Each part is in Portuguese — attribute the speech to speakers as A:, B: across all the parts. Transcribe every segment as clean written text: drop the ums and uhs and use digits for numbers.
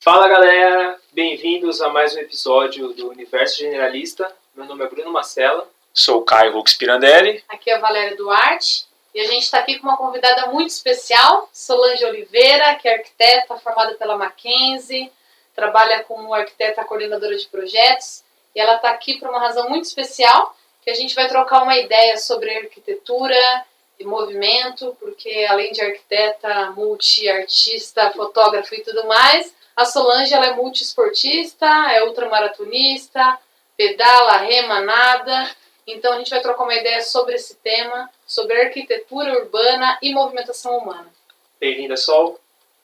A: Fala galera, bem-vindos a mais um episódio do Universo Generalista. Meu nome é Bruno Marcella.
B: Sou o Caio Rux Pirandelli.
C: Aqui é a Valéria Duarte e a gente está aqui com uma convidada muito especial, Solange Oliveira, que é arquiteta formada pela Mackenzie, trabalha como arquiteta coordenadora de projetos e ela está aqui por uma razão muito especial, que a gente vai trocar uma ideia sobre arquitetura e movimento, porque além de arquiteta, multi-artista, fotógrafa e tudo mais, a Solange ela é multiesportista, é ultramaratonista, pedala, rema, nada. Então a gente vai trocar uma ideia sobre esse tema, sobre arquitetura urbana e movimentação humana.
A: Bem-vinda, Sol.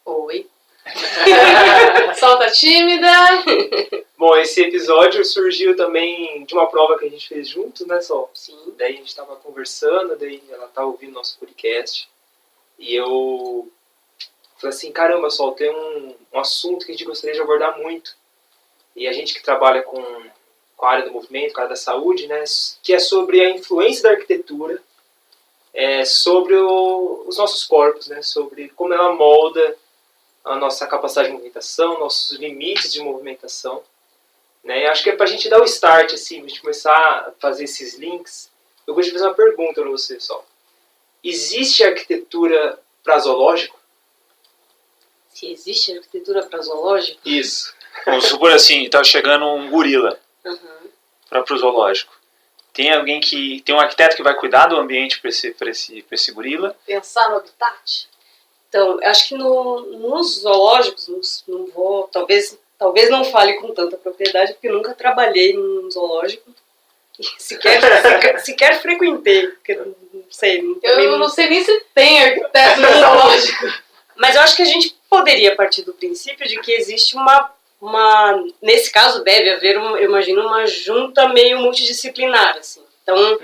C: Oi. Sol tá tímida.
A: Bom, esse episódio surgiu também de uma prova que a gente fez juntos, né, Sol?
C: Sim.
A: Daí a gente estava conversando, daí ela tá ouvindo nosso podcast. E eu falei assim, caramba, Sol, tem um assunto que a gente gostaria de abordar muito. E a gente que trabalha com a área do movimento, com a área da saúde, né, que é sobre a influência da arquitetura, sobre os nossos corpos, né, sobre como ela molda a nossa capacidade de movimentação, nossos limites de movimentação. Né, e acho que é para a gente dar o start, assim, a gente começar a fazer esses links. Eu gostaria de fazer uma pergunta para você, Sol. Existe arquitetura para zoológico?
D: Se existe arquitetura para zoológico?
A: Isso.
B: Vamos supor assim, tá chegando um gorila para o zoológico. Tem um arquiteto que vai cuidar do ambiente para esse gorila?
C: Pensar no habitat?
D: Então, eu acho que nos zoológicos, não vou, talvez não fale com tanta propriedade, porque eu nunca trabalhei num zoológico. Sequer frequentei, porque não sei.
C: Eu não sei nem se tem arquiteto no zoológico.
D: Mas eu acho que a gente poderia partir do princípio de que existe nesse caso deve haver, eu imagino, uma junta meio multidisciplinar, assim. Então,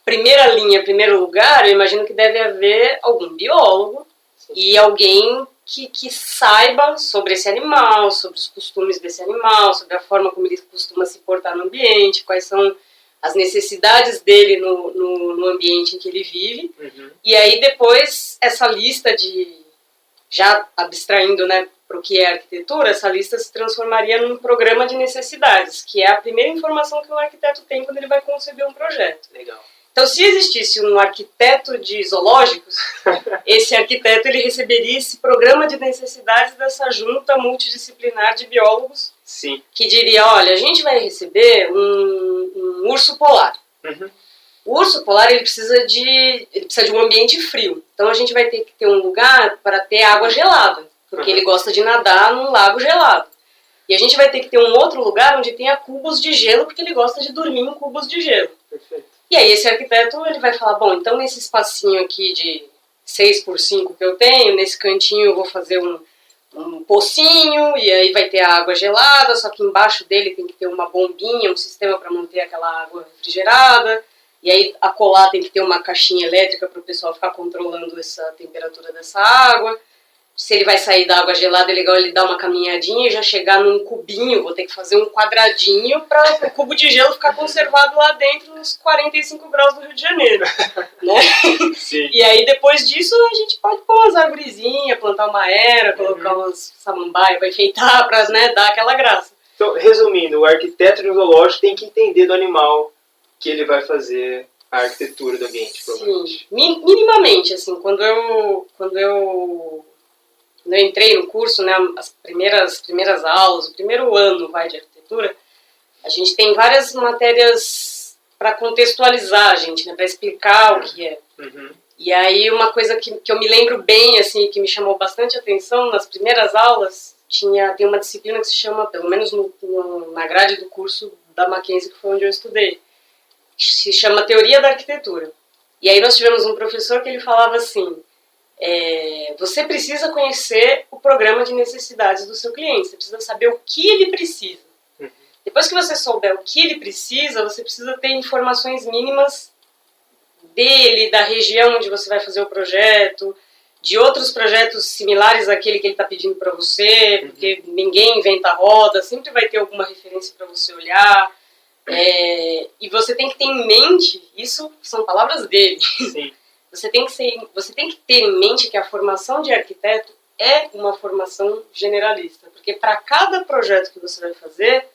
D: primeiro lugar, eu imagino que deve haver algum biólogo e alguém que saiba sobre esse animal, sobre os costumes desse animal, sobre a forma como ele costuma se portar no ambiente, quais são as necessidades dele no ambiente em que ele vive. E aí depois essa lista já abstraindo, né, para o que é arquitetura, essa lista se transformaria num programa de necessidades, que é a primeira informação que o arquiteto tem quando ele vai conceber um projeto.
A: Legal.
D: Então, se existisse um arquiteto de zoológicos, esse arquiteto ele receberia esse programa de necessidades dessa junta multidisciplinar de biólogos.
A: Sim.
D: Que diria, olha, a gente vai receber um urso polar. O urso polar ele precisa de um ambiente frio. Então a gente vai ter que ter um lugar para ter água gelada, porque ele gosta de nadar num lago gelado. E a gente vai ter que ter um outro lugar onde tenha cubos de gelo, porque ele gosta de dormir em cubos de gelo.
A: Perfeito.
D: E aí esse arquiteto ele vai falar, bom, então nesse espacinho aqui de 6x5 que eu tenho, nesse cantinho eu vou fazer um pocinho, e aí vai ter a água gelada, só que embaixo dele tem que ter uma bombinha, um sistema para manter aquela água refrigerada. E aí a colar tem que ter uma caixinha elétrica para o pessoal ficar controlando essa temperatura dessa água. Se ele vai sair da água gelada, é legal ele dar uma caminhadinha e já chegar num cubinho. Vou ter que fazer um quadradinho para o cubo de gelo ficar conservado lá dentro nos 45 graus do Rio de Janeiro. Né?
A: Sim.
D: E aí depois disso a gente pode pôr umas arvorezinhas, plantar uma era, colocar umas samambaia para enfeitar, para, né, dar aquela graça.
A: Então, resumindo, o arquiteto de um zoológico tem que entender do animal que ele vai fazer a arquitetura do ambiente, provavelmente.
D: Sim, minimamente, assim, quando eu entrei no curso, né, as primeiras aulas, o primeiro ano de arquitetura, a gente tem várias matérias para contextualizar a gente, né, para explicar o que é. E aí uma coisa que eu me lembro bem, assim, que me chamou bastante atenção nas primeiras aulas, tem uma disciplina que se chama, pelo menos na grade do curso da Mackenzie, que foi onde eu estudei, se chama Teoria da Arquitetura. E aí nós tivemos um professor que ele falava assim, você precisa conhecer o programa de necessidades do seu cliente, você precisa saber o que ele precisa. Depois que você souber o que ele precisa, você precisa ter informações mínimas dele, da região onde você vai fazer o projeto, de outros projetos similares àquele que ele está pedindo para você, porque ninguém inventa roda, sempre vai ter alguma referência para você olhar. E você tem que ter em mente, isso são palavras dele.
A: Sim.
D: Você tem que ter em mente que a formação de arquiteto é uma formação generalista, porque para cada projeto que você vai fazer,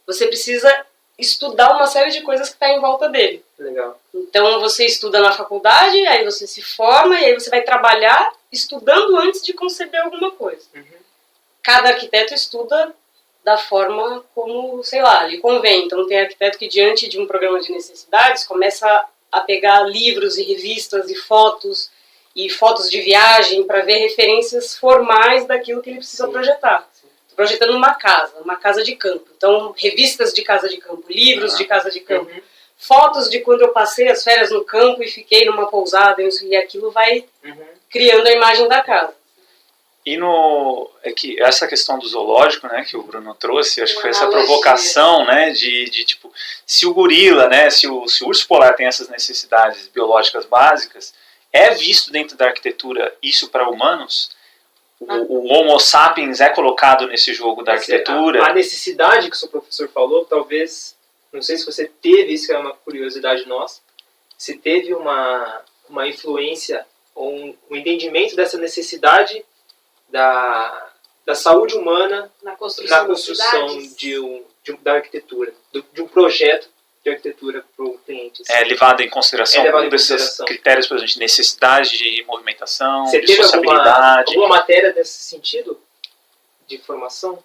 D: você precisa estudar uma série de coisas que está em volta dele.
A: Legal.
D: Então você estuda na faculdade, aí você se forma, e aí você vai trabalhar estudando antes de conceber alguma coisa. Cada arquiteto estuda da forma como, sei lá, lhe convém. Então tem arquiteto que diante de um programa de necessidades começa a pegar livros e revistas e fotos de viagem para ver referências formais daquilo que ele precisa projetar. Estou projetando uma casa de campo. Então, revistas de casa de campo, livros de casa de campo, fotos de quando eu passei as férias no campo e fiquei numa pousada, e aquilo vai criando a imagem da casa.
B: E é que essa questão do zoológico, né, que o Bruno trouxe, acho que foi essa
C: analogia.
B: provocação, né, de tipo, se o gorila, né, se o urso polar tem essas necessidades biológicas básicas, é visto dentro da arquitetura isso para humanos? O Homo sapiens é colocado nesse jogo da arquitetura?
A: A necessidade que o seu professor falou, talvez, não sei se você teve, isso é uma curiosidade nossa, se teve uma influência ou um entendimento dessa necessidade da saúde humana
C: na construção
A: da arquitetura, de um projeto de arquitetura para o cliente. Assim.
B: É levado em consideração
A: levado
B: um desses critérios, por exemplo, de necessidade de movimentação,
A: Você
B: de
A: teve
B: sociabilidade.
A: alguma matéria nesse sentido de formação?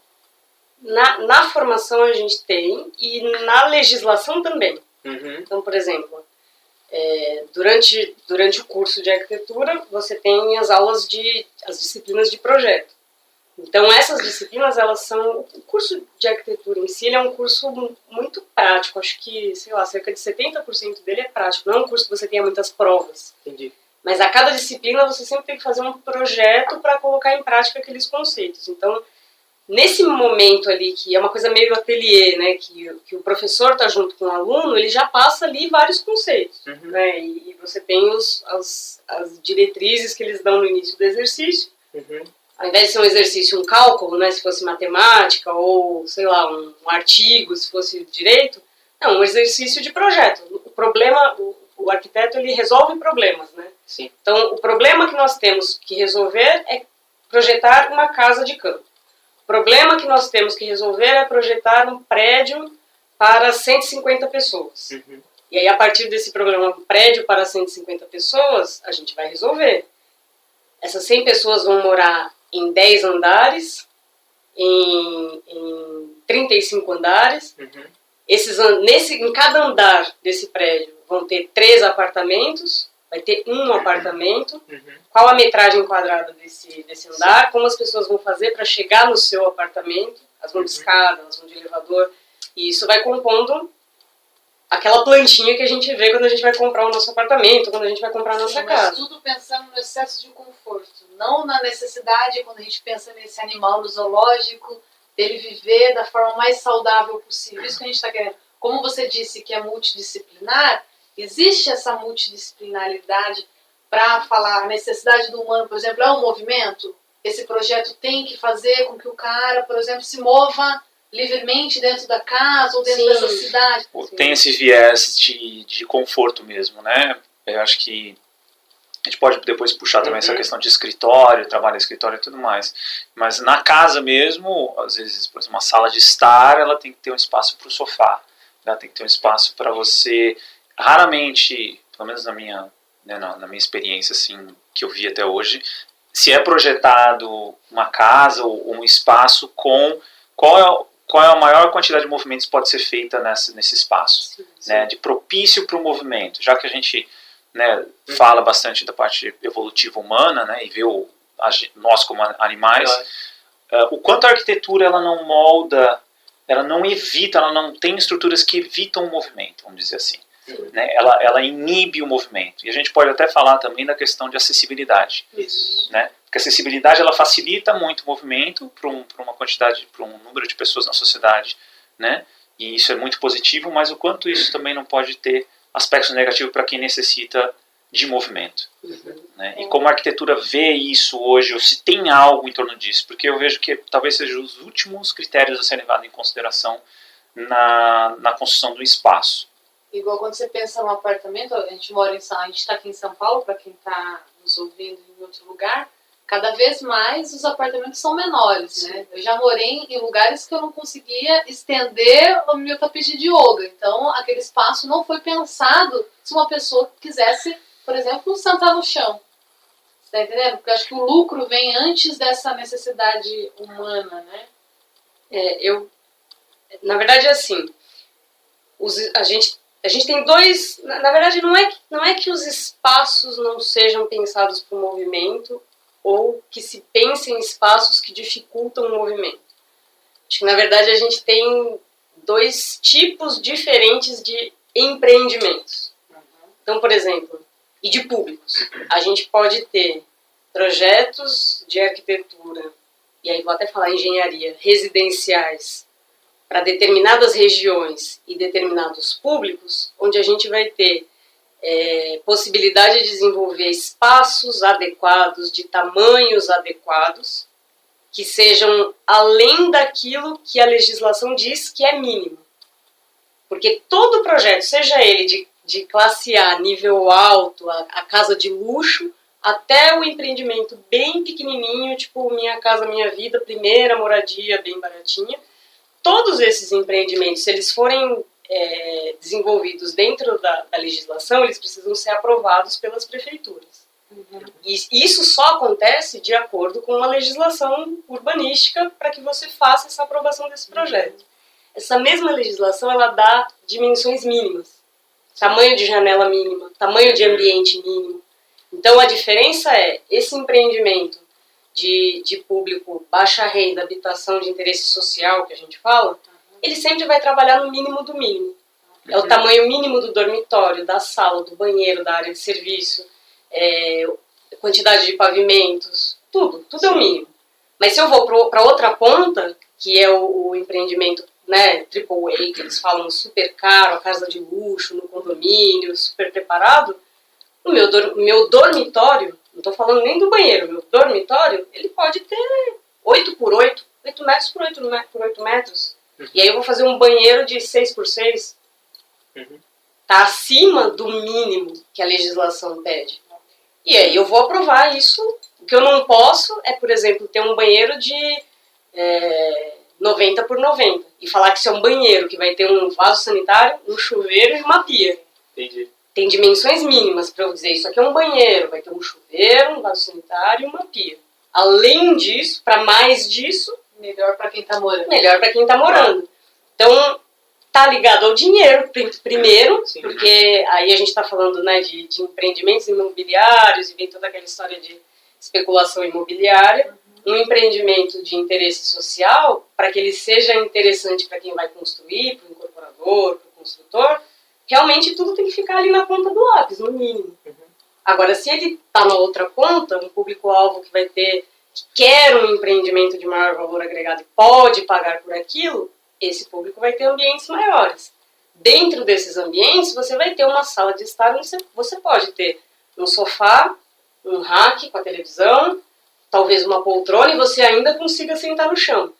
D: Na formação a gente tem, e na legislação também. Então, por exemplo, durante o curso de arquitetura, você tem as disciplinas de projeto. Então, essas disciplinas, elas são... O curso de arquitetura em si, ele é um curso muito prático. Acho que, sei lá, cerca de 70% dele é prático. Não é um curso que você tenha muitas provas.
A: Entendi.
D: Mas a cada disciplina, você sempre tem que fazer um projeto para colocar em prática aqueles conceitos. Então, nesse momento ali, que é uma coisa meio ateliê, né, que o professor está junto com o aluno, ele já passa ali vários conceitos. Né, e você tem as diretrizes que eles dão no início do exercício. Ao invés de ser um exercício, um cálculo, né, se fosse matemática, ou, sei lá, um artigo, se fosse direito, não, um exercício de projeto. O problema, o arquiteto, ele resolve problemas, né?
A: Sim.
D: Então, o problema que nós temos que resolver é projetar uma casa de campo. O problema que nós temos que resolver é projetar um prédio para 150 pessoas. E aí, a partir desse problema, um prédio para 150 pessoas, a gente vai resolver. Essas 100 pessoas vão morar em 10 andares, em 35 andares. Em cada andar desse prédio vão ter 3 apartamentos, vai ter um apartamento. Qual a metragem quadrada desse andar, como as pessoas vão fazer para chegar no seu apartamento, elas vão de escada, elas vão de elevador, e isso vai compondo aquela plantinha que a gente vê quando a gente vai comprar o nosso apartamento, quando a gente vai comprar a nossa casa.
C: Mas tudo pensando no excesso de conforto, não na necessidade, quando a gente pensa nesse animal no zoológico, dele viver da forma mais saudável possível. Isso que a gente está querendo. Como você disse que é multidisciplinar, existe essa multidisciplinaridade para falar a necessidade do humano, por exemplo, é um movimento. Esse projeto tem que fazer com que o cara, por exemplo, se mova livremente dentro da casa ou dentro dessa cidade.
B: Tem esse viés de conforto mesmo, né? Eu acho que a gente pode depois puxar também essa questão de escritório, trabalho em escritório e tudo mais. Mas na casa mesmo, às vezes, por exemplo, uma sala de estar, ela tem que ter um espaço para o sofá. Ela tem que ter um espaço para você... Raramente, pelo menos na minha experiência assim, que eu vi até hoje, se é projetado uma casa ou um espaço com... Qual é a maior quantidade de movimentos que pode ser feita nesse espaço, né, de propício para o movimento, já que a gente, né, fala bastante da parte evolutiva humana, né, e vê nós como animais, o quanto a arquitetura ela não molda, ela não evita, ela não tem estruturas que evitam o movimento, vamos dizer assim. Né, ela inibe o movimento. E a gente pode até falar também da questão de acessibilidade. Né? Porque a acessibilidade ela facilita muito o movimento para um número de pessoas na sociedade, né? E isso é muito positivo, mas o quanto isso também não pode ter aspectos negativos para quem necessita de movimento. Né? E como a arquitetura vê isso hoje, ou se tem algo em torno disso, porque eu vejo que talvez sejam os últimos critérios a serem levados em consideração na construção do espaço.
C: Igual quando você pensa num apartamento, a gente está aqui em São Paulo, para quem está nos ouvindo em outro lugar, cada vez mais os apartamentos são menores, né? Eu já morei em lugares que eu não conseguia estender o meu tapete de yoga. Então, aquele espaço não foi pensado se uma pessoa quisesse, por exemplo, sentar no chão. Você tá entendendo? Porque eu acho que o lucro vem antes dessa necessidade humana, né?
D: Na verdade, assim, a gente tem dois... Na verdade, não é que os espaços não sejam pensados para o movimento ou que se pense em espaços que dificultam o movimento. Acho que, na verdade, a gente tem dois tipos diferentes de empreendimentos. Então, por exemplo, e de públicos. A gente pode ter projetos de arquitetura, e aí vou até falar engenharia, residenciais, para determinadas regiões e determinados públicos, onde a gente vai ter possibilidade de desenvolver espaços adequados, de tamanhos adequados, que sejam além daquilo que a legislação diz que é mínimo. Porque todo projeto, seja ele de classe A, nível alto, a casa de luxo, até o empreendimento bem pequenininho, tipo Minha Casa Minha Vida, primeira moradia bem baratinha, todos esses empreendimentos, se eles forem desenvolvidos dentro da legislação, eles precisam ser aprovados pelas prefeituras. E isso só acontece de acordo com uma legislação urbanística para que você faça essa aprovação desse projeto. Essa mesma legislação, ela dá dimensões mínimas. Tamanho de janela mínima, tamanho de ambiente mínimo. Então, a diferença é, esse empreendimento de público, baixa renda, habitação de interesse social, que a gente fala, ele sempre vai trabalhar no mínimo do mínimo. É o tamanho mínimo do dormitório, da sala, do banheiro, da área de serviço, quantidade de pavimentos, tudo é o mínimo. Mas se eu vou para outra ponta, que é o empreendimento, né, triple A, que eles falam super caro, a casa de luxo, no condomínio, super preparado, o meu dormitório, não estou falando nem do banheiro, meu dormitório, ele pode ter 8 por 8, 8 metros por 8 metros. E aí eu vou fazer um banheiro de 6 por 6. Está acima do mínimo que a legislação pede. E aí eu vou aprovar isso. O que eu não posso é, por exemplo, ter um banheiro de 90 por 90 e falar que isso é um banheiro, que vai ter um vaso sanitário, um chuveiro e uma pia.
A: Entendi.
D: Tem dimensões mínimas para eu dizer, isso aqui é um banheiro, vai ter um chuveiro, um vaso sanitário e uma pia. Além disso, para mais disso,
C: Melhor para quem está morando.
D: melhor para quem está morando. Então, tá ligado ao dinheiro primeiro,
A: Sim.
D: porque aí a gente está falando, né, de empreendimentos imobiliários e vem toda aquela história de especulação imobiliária. Um empreendimento de interesse social, para que ele seja interessante para quem vai construir, para o incorporador, para o construtor, realmente tudo tem que ficar ali na ponta do lápis, no mínimo. Agora, se ele está na outra ponta, um público-alvo que quer um empreendimento de maior valor agregado e pode pagar por aquilo, esse público vai ter ambientes maiores. Dentro desses ambientes, você vai ter uma sala de estar onde você pode ter um sofá, um rack com a televisão, talvez uma poltrona, e você ainda consiga sentar no chão.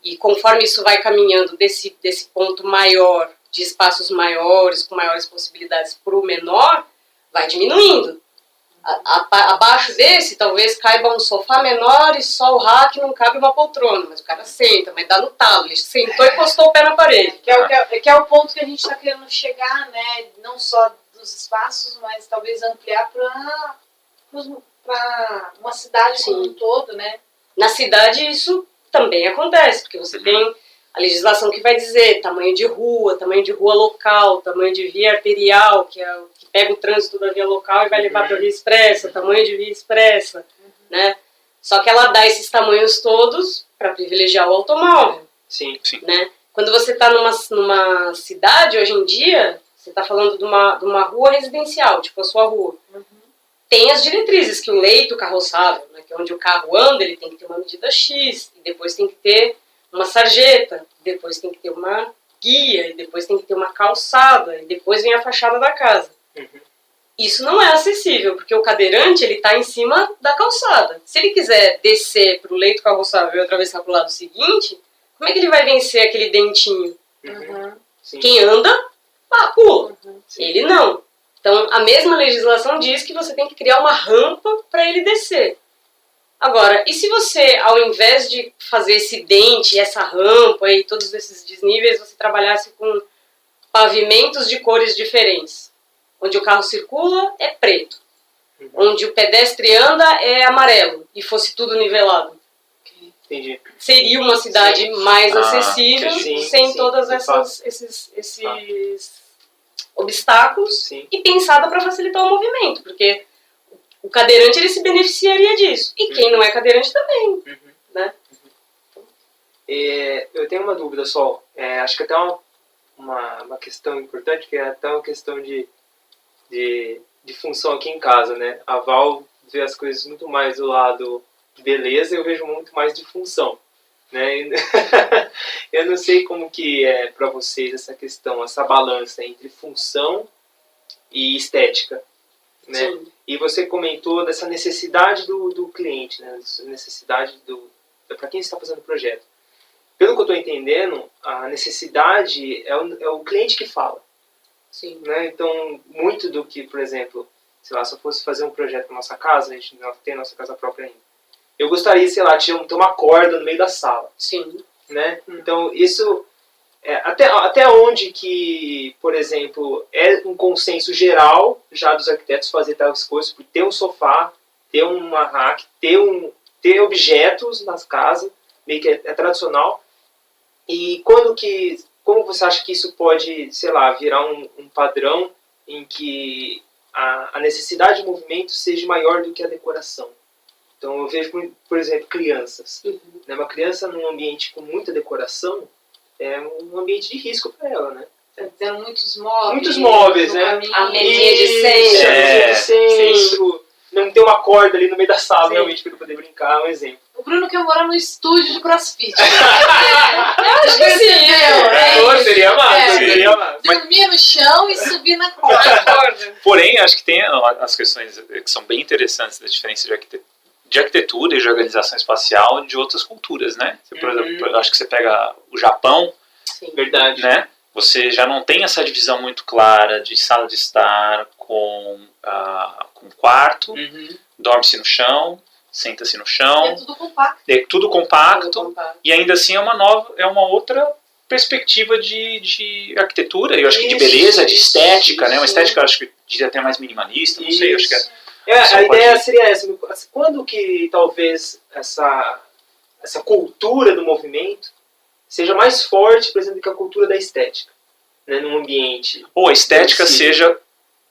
D: E conforme isso vai caminhando desse ponto maior, de espaços maiores, com maiores possibilidades para o menor, vai diminuindo. Abaixo desse, talvez caiba um sofá menor e só o rack não cabe uma poltrona. Mas o cara senta, mas dá no talo. Ele sentou e postou o pé na parede.
C: Que é o ponto que a gente está querendo chegar, né? Não só dos espaços, mas talvez ampliar para uma cidade como um todo, né?
D: Na cidade isso também acontece, porque você tem a legislação que vai dizer tamanho de rua local, tamanho de via arterial, que é o que pega o trânsito da via local e vai levar para a via expressa, tamanho de via expressa, né? Só que ela dá esses tamanhos todos para privilegiar o automóvel.
A: Sim.
D: Né? Quando você está numa cidade, hoje em dia, você está falando de uma rua residencial, tipo a sua rua. Tem as diretrizes que o leito carroçável, né, que é onde o carro anda, ele tem que ter uma medida X, e depois tem que ter uma sarjeta, depois tem que ter uma guia, e depois tem que ter uma calçada, e depois vem a fachada da casa. Isso não é acessível, porque o cadeirante ele está em cima da calçada. Se ele quiser descer para o leito carroçável e atravessar para o lado seguinte, como é que ele vai vencer aquele dentinho? Quem anda, pula. Ele não. Então, a mesma legislação diz que você tem que criar uma rampa para ele descer. Agora, e se você, ao invés de fazer esse dente, essa rampa e todos esses desníveis, você trabalhasse com pavimentos de cores diferentes? Onde o carro circula é preto, onde o pedestre anda é amarelo, e fosse tudo nivelado.
A: Entendi.
D: Seria uma cidade mais acessível,
A: sim,
D: sem
A: sim,
D: todos
A: de fato.
D: esses obstáculos,
A: Sim.
D: e pensada para facilitar o movimento, porque o cadeirante ele se beneficiaria disso, e quem não é cadeirante também, né?
A: Eu tenho uma dúvida só, acho que até uma questão importante, que é até uma questão de função aqui em casa, né? A Val vê as coisas muito mais do lado de beleza, eu vejo muito mais de função, né? Eu não sei como que é para vocês essa questão, essa balança entre função e estética, né?
D: Sim.
A: E você comentou dessa necessidade do cliente, né? Essa necessidade para quem está fazendo o projeto. Pelo que eu estou entendendo, a necessidade é o cliente que fala.
D: Sim.
A: Né? Então, muito do que, por exemplo, sei lá, se eu fosse fazer um projeto na nossa casa, a gente não tem a nossa casa própria ainda, eu gostaria, sei lá, de ter uma corda no meio da sala.
D: Sim.
A: Né? Então, isso, até onde que, por exemplo, é um consenso geral já dos arquitetos fazer tais coisas, por ter um sofá, ter uma rack, ter objetos nas casas, meio que é tradicional, e como você acha que isso pode, sei lá, virar um padrão em que a necessidade de movimento seja maior do que a decoração? Então eu vejo, por exemplo, crianças. Né? Uma criança num ambiente com muita decoração é um ambiente de risco para ela, né?
C: Tá dizendo muitos móveis.
A: Muitos móveis, né?
C: Caminho.
D: A mesinha de centro.
A: A mesinha de centro. Não ter uma corda ali no meio da sala,
D: Sim.
A: realmente, para poder brincar, é um exemplo.
C: O Bruno quer morar no estúdio de CrossFit.
D: Eu acho que sim,
A: Seria massa, seria massa.
C: Dormir no chão e subir na corda.
B: Porém, acho que tem as questões que são bem interessantes da diferença de arquitetura e de organização espacial de outras culturas, né? Por exemplo, eu acho que você pega o Japão,
D: Sim.
A: Verdade.
B: né? Você já não tem essa divisão muito clara de sala de estar com quarto, dorme-se no chão, senta-se no chão,
C: É tudo compacto.
B: é tudo compacto, e ainda assim é uma outra perspectiva de arquitetura, eu acho que de beleza, de estética, né? Uma estética, eu acho que diria até mais minimalista, não sei, eu acho que
A: a ideia seria essa. Quando que talvez essa cultura do movimento seja mais forte, por exemplo, que a cultura da estética, né, num ambiente?
B: ou a estética seja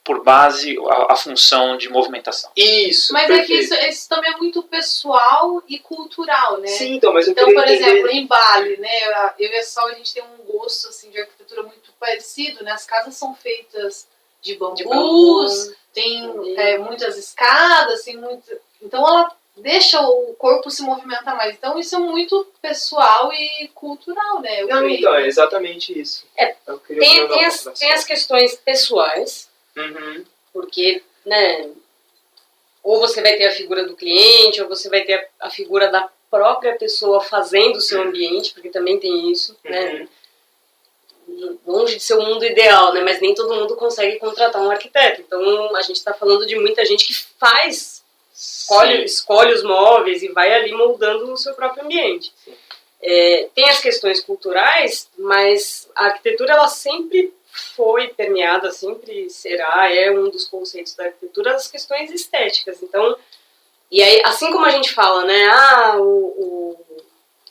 B: por base a função de movimentação.
A: Isso,
C: Mas
A: perfeito.
C: é que isso também é muito pessoal e cultural, né?
A: Sim, então, mas eu
C: Então,
A: queria
C: por
A: entender...
C: exemplo, em Bali, né? Eu e a Sol, a gente tem um gosto assim, de arquitetura muito parecido, né? As casas são feitas de bambus, tem muitas escadas, tem muito... Então ela deixa o corpo se movimentar mais. Então isso é muito pessoal e cultural, né?
A: Não, então, é exatamente isso. Eu queria
D: Tem as questões pessoais, porque, né, ou você vai ter a figura do cliente, ou você vai ter a figura da própria pessoa fazendo o seu ambiente, porque também tem isso, né? Longe de ser o mundo ideal, né? Mas nem todo mundo consegue contratar um arquiteto. Então a gente está falando de muita gente que escolhe os móveis e vai ali moldando o seu próprio ambiente. Tem as questões culturais, mas a arquitetura ela sempre foi permeada, sempre será, é um dos conceitos da arquitetura, as questões estéticas. Então, e aí, assim como a gente fala, né, o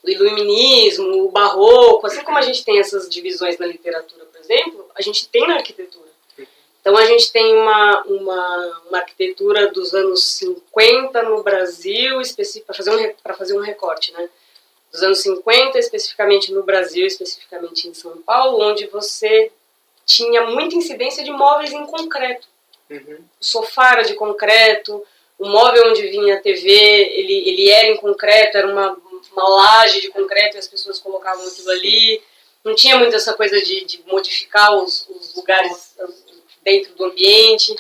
D: iluminismo, o barroco, assim como a gente tem essas divisões na literatura, por exemplo, a gente tem na arquitetura. Então a gente tem uma arquitetura dos anos 50 no Brasil, para fazer um recorte, né? Dos anos 50, especificamente no Brasil, especificamente em São Paulo, onde você tinha muita incidência de móveis em concreto. O sofá era de concreto, o móvel onde vinha a TV, ele era em concreto, era uma laje de concreto e as pessoas colocavam aquilo ali. Não tinha muito essa coisa de modificar os lugares dentro do ambiente.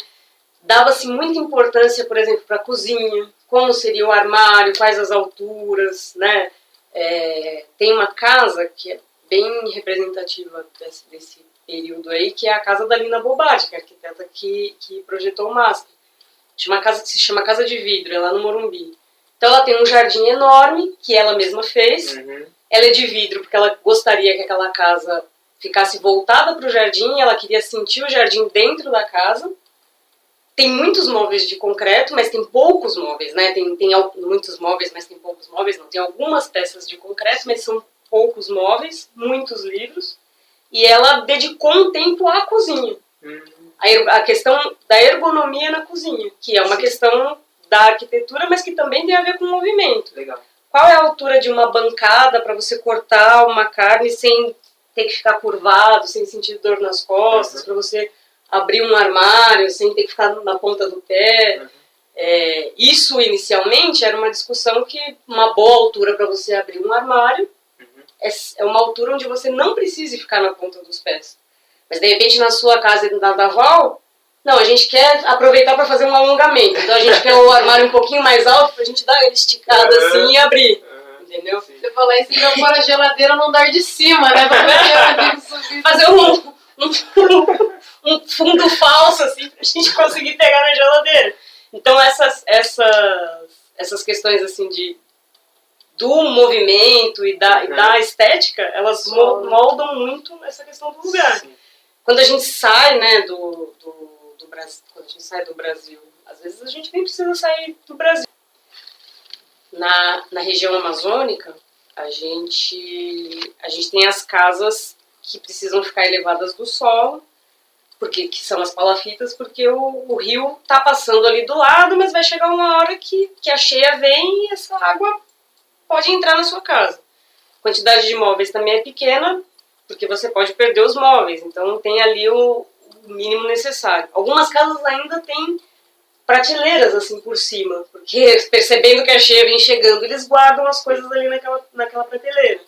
D: Dava-se muita importância, por exemplo, para a cozinha, como seria o armário, quais as alturas, né? Tem uma casa que é bem representativa desse período aí, que é a casa da Lina Bobardi, que é a arquiteta que projetou o MASP. Uma casa que se chama Casa de Vidro, é lá no Morumbi. Então ela tem um jardim enorme, que ela mesma fez. Ela é de vidro, porque ela gostaria que aquela casa ficasse voltada para o jardim, ela queria sentir o jardim dentro da casa. Tem muitos móveis de concreto, mas tem poucos móveis, né? Tem muitos móveis, mas tem poucos móveis. Não, tem algumas peças de concreto, mas são poucos móveis, muitos livros. E ela dedicou um tempo à cozinha. A questão da ergonomia na cozinha, que é uma questão da arquitetura, mas que também tem a ver com o movimento.
A: Legal.
D: Qual é a altura de uma bancada para você cortar uma carne sem ter que ficar curvado, sem sentir dor nas costas, para você abrir um armário sem ter que ficar na ponta do pé. Isso, inicialmente, era uma discussão que uma boa altura para você abrir um armário é uma altura onde você não precise ficar na ponta dos pés. Mas, de repente, na sua casa da Daval, não, a gente quer aproveitar para fazer um alongamento. Então, a gente quer o armário um pouquinho mais alto para a gente dar uma esticada assim e abrir. Entendeu?
C: Você falou isso, então, pôr a geladeira no andar de cima, né?
D: Fazer um fundo falso, assim, pra gente conseguir pegar na geladeira. Então, essas questões, assim, do movimento e da estética, elas moldam muito essa questão do lugar.
A: Sim.
D: Quando a gente sai, né, do Brasil, quando a gente sai do Brasil, às vezes a gente nem precisa sair do Brasil. Na região amazônica, a gente tem as casas que precisam ficar elevadas do solo, que são as palafitas, porque o rio está passando ali do lado, mas vai chegar uma hora que a cheia vem e essa água pode entrar na sua casa. A quantidade de móveis também é pequena, porque você pode perder os móveis, então tem ali o mínimo necessário. Algumas casas ainda têm prateleiras assim por cima, porque percebendo que a cheia vem chegando, eles guardam as coisas ali naquela prateleira.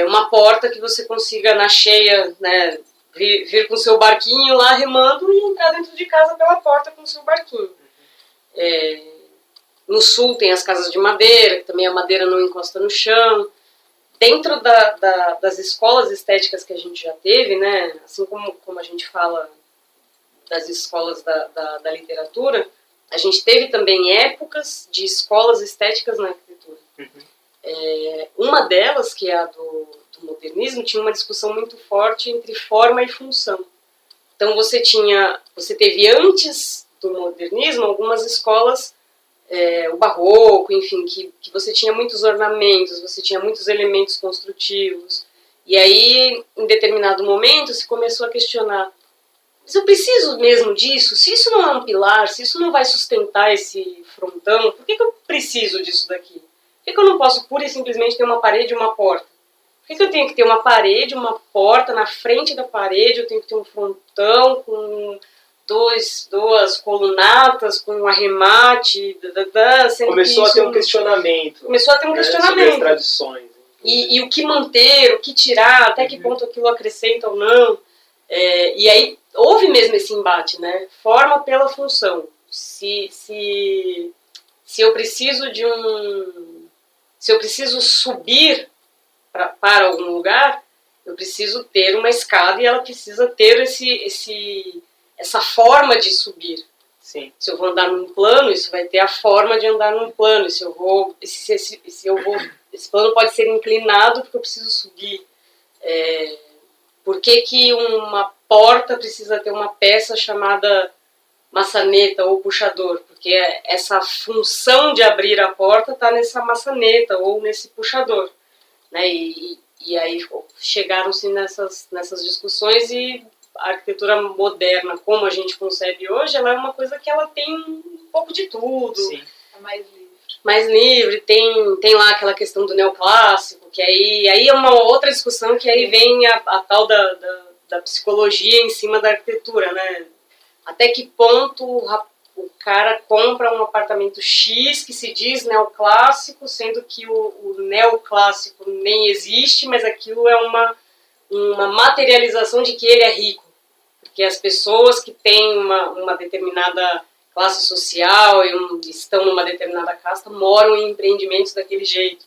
D: Uma porta que você consiga na cheia, né, vir com o seu barquinho lá remando e entrar dentro de casa pela porta com o seu barquinho. No sul tem as casas de madeira, que também a madeira não encosta no chão. Dentro das escolas estéticas que a gente já teve, né, assim como a gente fala das escolas da literatura, a gente teve também épocas de escolas estéticas na arquitetura. Uma delas, que é a do modernismo, tinha uma discussão muito forte entre forma e função. Então você teve antes do modernismo algumas escolas, o barroco, enfim, que você tinha muitos ornamentos, você tinha muitos elementos construtivos. E aí, em determinado momento, se começou a questionar: mas eu preciso mesmo disso? Se isso não é um pilar, se isso não vai sustentar esse frontão, por que eu preciso disso daqui? Por que eu não posso pura e simplesmente ter uma parede e uma porta? Por que eu tenho que ter uma parede, uma porta, na frente da parede eu tenho que ter um frontão com duas colunatas, com um arremate,
A: Começou a ter um questionamento.
D: Começou a ter um questionamento.
A: Sobre as tradições.
D: E o que manter, o que tirar, até que ponto aquilo acrescenta ou não. E aí houve mesmo esse embate, né? Forma pela função. Se eu preciso se eu preciso subir para algum lugar, eu preciso ter uma escada e ela precisa ter essa forma de subir.
A: Sim.
D: Se eu vou andar num plano, isso vai ter a forma de andar num plano. Esse plano pode ser inclinado porque eu preciso subir. Por que uma porta precisa ter uma peça chamada maçaneta ou puxador? Porque essa função de abrir a porta está nessa maçaneta ou nesse puxador. Né? E aí chegaram-se nessas discussões, e a arquitetura moderna, como a gente concebe hoje, ela é uma coisa que ela tem um pouco de tudo.
A: Sim.
C: É mais livre.
D: Mais livre, tem lá aquela questão do neoclássico, que aí é uma outra discussão, que aí vem a tal da psicologia em cima da arquitetura, né? Até que ponto o cara compra um apartamento X que se diz neoclássico, sendo que o neoclássico nem existe, mas aquilo é uma materialização de que ele é rico. Porque as pessoas que têm uma determinada classe social e estão numa determinada casta moram em empreendimentos daquele jeito.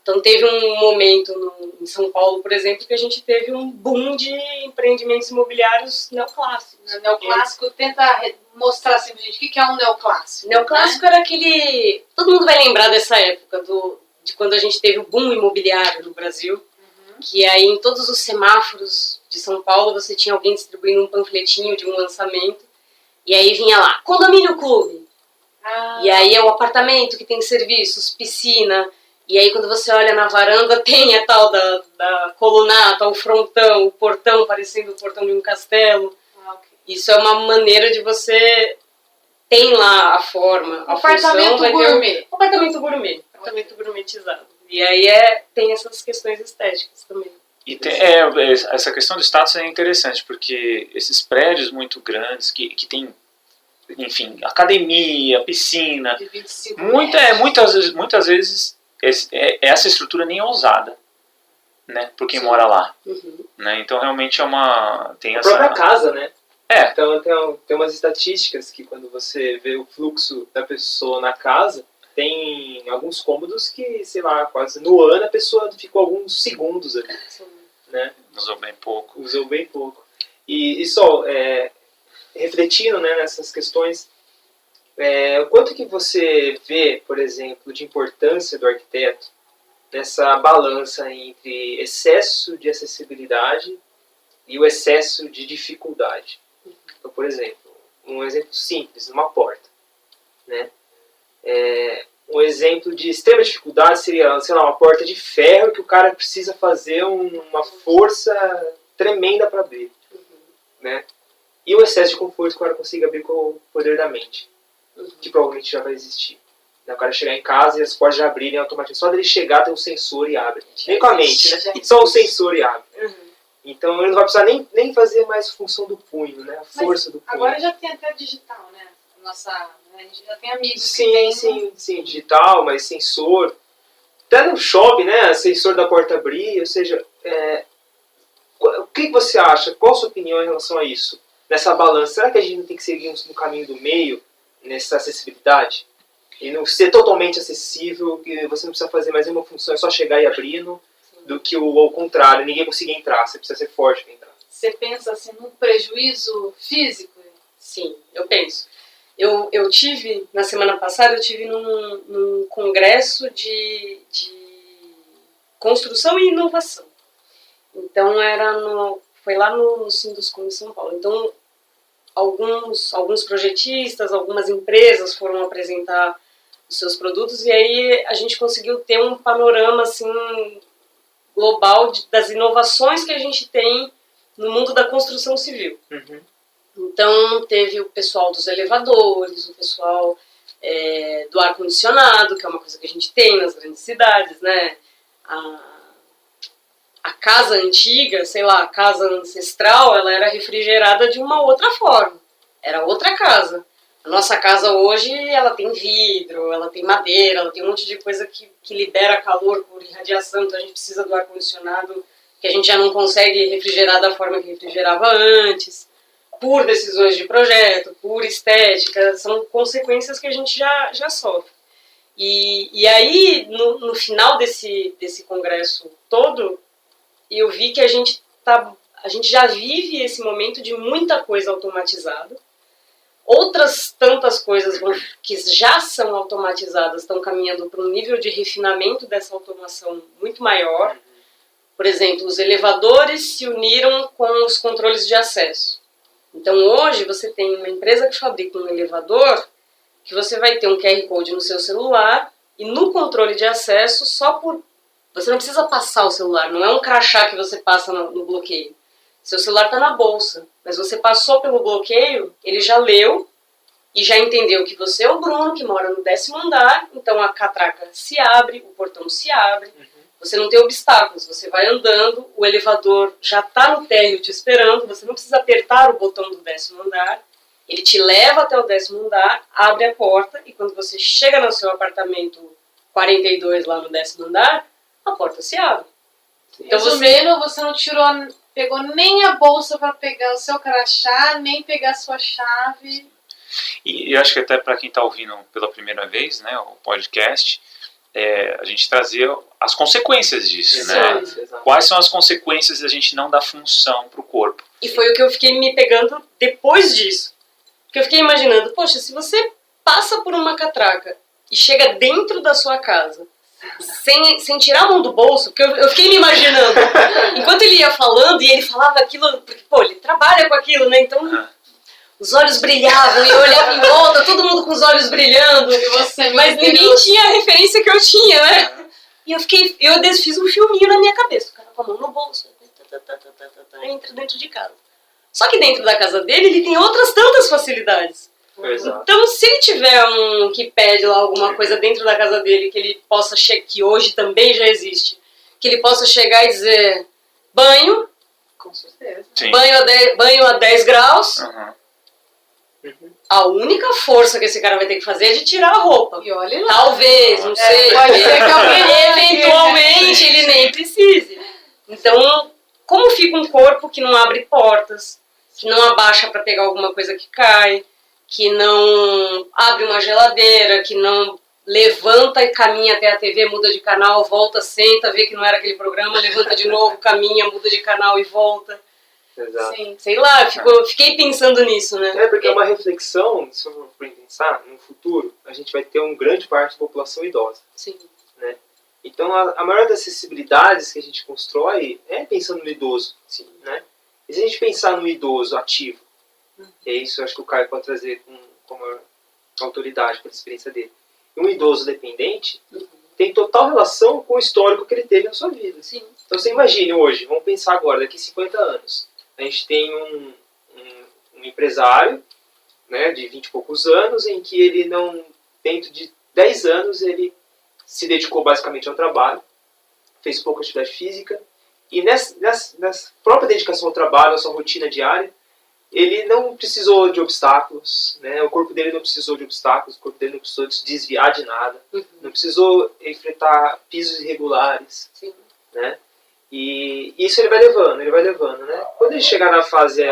D: Então teve um momento em São Paulo, por exemplo, que a gente teve um boom de empreendimentos imobiliários neoclássicos.
C: O neoclássico tenta mostrar assim pra gente o que é um neoclássico.
D: Neoclássico era aquele... Todo mundo vai lembrar dessa época, de quando a gente teve o boom imobiliário no Brasil, que aí em todos os semáforos de São Paulo você tinha alguém distribuindo um panfletinho de um lançamento, e aí vinha lá, Condomínio Clube. E aí é o apartamento que tem serviços, piscina, e aí quando você olha na varanda tem a tal da colunata, o frontão, o portão parecendo o portão de um castelo.
C: Ok.
D: Isso é uma maneira de você... Tem lá a forma, a
C: Apartamento
D: função,
C: gourmet.
D: Apartamento gourmet, apartamento gourmetizado. E aí tem essas questões estéticas também.
B: E essa questão do status é interessante, porque esses prédios muito grandes, que tem, enfim, academia, piscina,
C: De 25
B: muitas vezes essa estrutura nem é usada, né, por quem
D: Sim.
B: mora lá.
D: Uhum.
B: Né? Então realmente tem
A: A
B: essa...
A: própria casa, né?
B: É.
A: Então tem umas estatísticas que quando você vê o fluxo da pessoa na casa, tem alguns cômodos que, sei lá, quase no ano a pessoa ficou alguns segundos ali, né?
B: Usou bem pouco.
A: Usou bem pouco. E só, refletindo, né, nessas questões, o quanto que você vê, por exemplo, de importância do arquiteto nessa balança entre excesso de acessibilidade e o excesso de dificuldade. Então, por exemplo, um exemplo simples, uma porta, né? Um exemplo de extrema dificuldade seria, sei lá, uma porta de ferro que o cara precisa fazer uma força tremenda para abrir, né? E o excesso de conforto que o cara consiga abrir com o poder da mente, que provavelmente já vai existir. Né? O cara chegar em casa e as portas já abrirem automaticamente. Só dele chegar tem um sensor e abre. Nem com a mente, né? Só o sensor e abre. Então ele não vai precisar nem fazer mais função do punho, né? A força do punho.
C: Agora já tem até digital, né? A gente já tem amigos que
A: Sim,
C: tem...
A: sim, digital, mas sensor. Até no shopping, né? Sensor da porta abrir, ou seja, o que você acha? Qual a sua opinião em relação a isso? Nessa balança, será que a gente não tem que seguir no caminho do meio, nessa acessibilidade? E não ser totalmente acessível, que você não precisa fazer mais nenhuma função, é só chegar e abrindo, do que ao contrário, ninguém conseguir entrar, você precisa ser forte para entrar.
C: Você pensa assim num prejuízo físico?
D: Sim, eu penso. Eu tive, na semana passada, eu tive num congresso de construção e inovação. Então foi lá no Sinduscom em São Paulo. Então alguns projetistas, algumas empresas foram apresentar os seus produtos e aí a gente conseguiu ter um panorama assim global das inovações que a gente tem no mundo da construção civil. Então teve o pessoal dos elevadores, o pessoal do ar-condicionado, que é uma coisa que a gente tem nas grandes cidades, né? A casa antiga, sei lá, a casa ancestral, ela era refrigerada de uma outra forma. Era outra casa. A nossa casa hoje, ela tem vidro, ela tem madeira, ela tem um monte de coisa que libera calor por irradiação, então a gente precisa do ar-condicionado, que a gente já não consegue refrigerar da forma que refrigerava antes, por decisões de projeto, por estética, são consequências que a gente já sofre. E aí, no final desse congresso todo, eu vi que a gente já vive esse momento de muita coisa automatizada. Outras tantas coisas que já são automatizadas estão caminhando para um nível de refinamento dessa automação muito maior. Por exemplo, os elevadores se uniram com os controles de acesso. Então hoje você tem uma empresa que fabrica um elevador que você vai ter um QR Code no seu celular e no controle de acesso você não precisa passar o celular, não é um crachá que você passa no bloqueio. Seu celular está na bolsa, mas você passou pelo bloqueio, ele já leu e já entendeu que você é o Bruno, que mora no 10º andar, então a catraca se abre, o portão se abre, você não tem obstáculos, você vai andando, o elevador já está no térreo te esperando, você não precisa apertar o botão do 10º andar, ele te leva até o 10º andar, abre a porta e quando você chega no seu apartamento 42 lá no 10º andar, a porta se abre.
C: Então você não pegou nem a bolsa para pegar o seu crachá, nem pegar a sua chave.
B: E eu acho que até para quem está ouvindo pela primeira vez, né, o podcast, a gente trazer as consequências disso,
A: Exato,
B: né?
A: exato.
B: Quais são as consequências da gente não dar função pro corpo?
D: E foi o que eu fiquei me pegando depois disso. Porque eu fiquei imaginando, poxa, se você passa por uma catraca e chega dentro da sua casa, sem tirar a mão do bolso, porque eu fiquei me imaginando, enquanto ele ia falando e ele falava aquilo, porque, pô, ele trabalha com aquilo, né? Então, os olhos brilhavam e eu olhava em volta, todo mundo com os olhos brilhando, mas ninguém tinha a referência que eu tinha, né? E eu fiz um filminho na minha cabeça, o cara com a mão no bolso, entra dentro de casa. Só que dentro da casa dele, ele tem outras tantas facilidades.
A: Exato.
D: Então, se ele tiver um que pede lá alguma coisa dentro da casa dele, que ele possa que hoje também já existe, que ele possa chegar e dizer banho,
C: Com certeza.
B: Sim.
D: banho a 10 graus,
A: Uhum.
D: a única força que esse cara vai ter que fazer é de tirar a roupa.
C: E olha lá.
D: Talvez, não sei.
C: Pode ser que amanhã
D: Eventualmente ele nem precise. Então, como fica um corpo que não abre portas, que não abaixa para pegar alguma coisa que cai, que não abre uma geladeira, que não levanta e caminha até a TV, muda de canal, volta, senta, vê que não era aquele programa, levanta de novo, caminha, muda de canal e volta.
A: Exato.
C: Sim.
D: Sei lá, fiquei pensando nisso, né?
A: É, porque é uma reflexão, se eu for pensar, no futuro, a gente vai ter uma grande parte da população idosa.
D: Sim.
A: Então, a maior das acessibilidades que a gente constrói é pensando no idoso.
D: Sim.
A: Né? E se a gente pensar no idoso ativo, e é isso eu acho que o Caio pode trazer como autoridade, pela experiência dele. E um idoso dependente tem total relação com o histórico que ele teve na sua vida.
D: Sim.
A: Então, você imagine hoje, vamos pensar agora, daqui a 50 anos, a gente tem um empresário, né, de 20 e poucos anos, em que ele não, dentro de 10 anos, ele se dedicou basicamente ao trabalho, fez pouca atividade física, e nessa própria dedicação ao trabalho, à sua rotina diária, ele não precisou de obstáculos, né? O corpo dele não precisou de obstáculos, o corpo dele não precisou de se desviar de nada, não precisou enfrentar pisos irregulares,
D: Sim.
A: né? E isso ele vai levando, né? Quando ele chegar na fase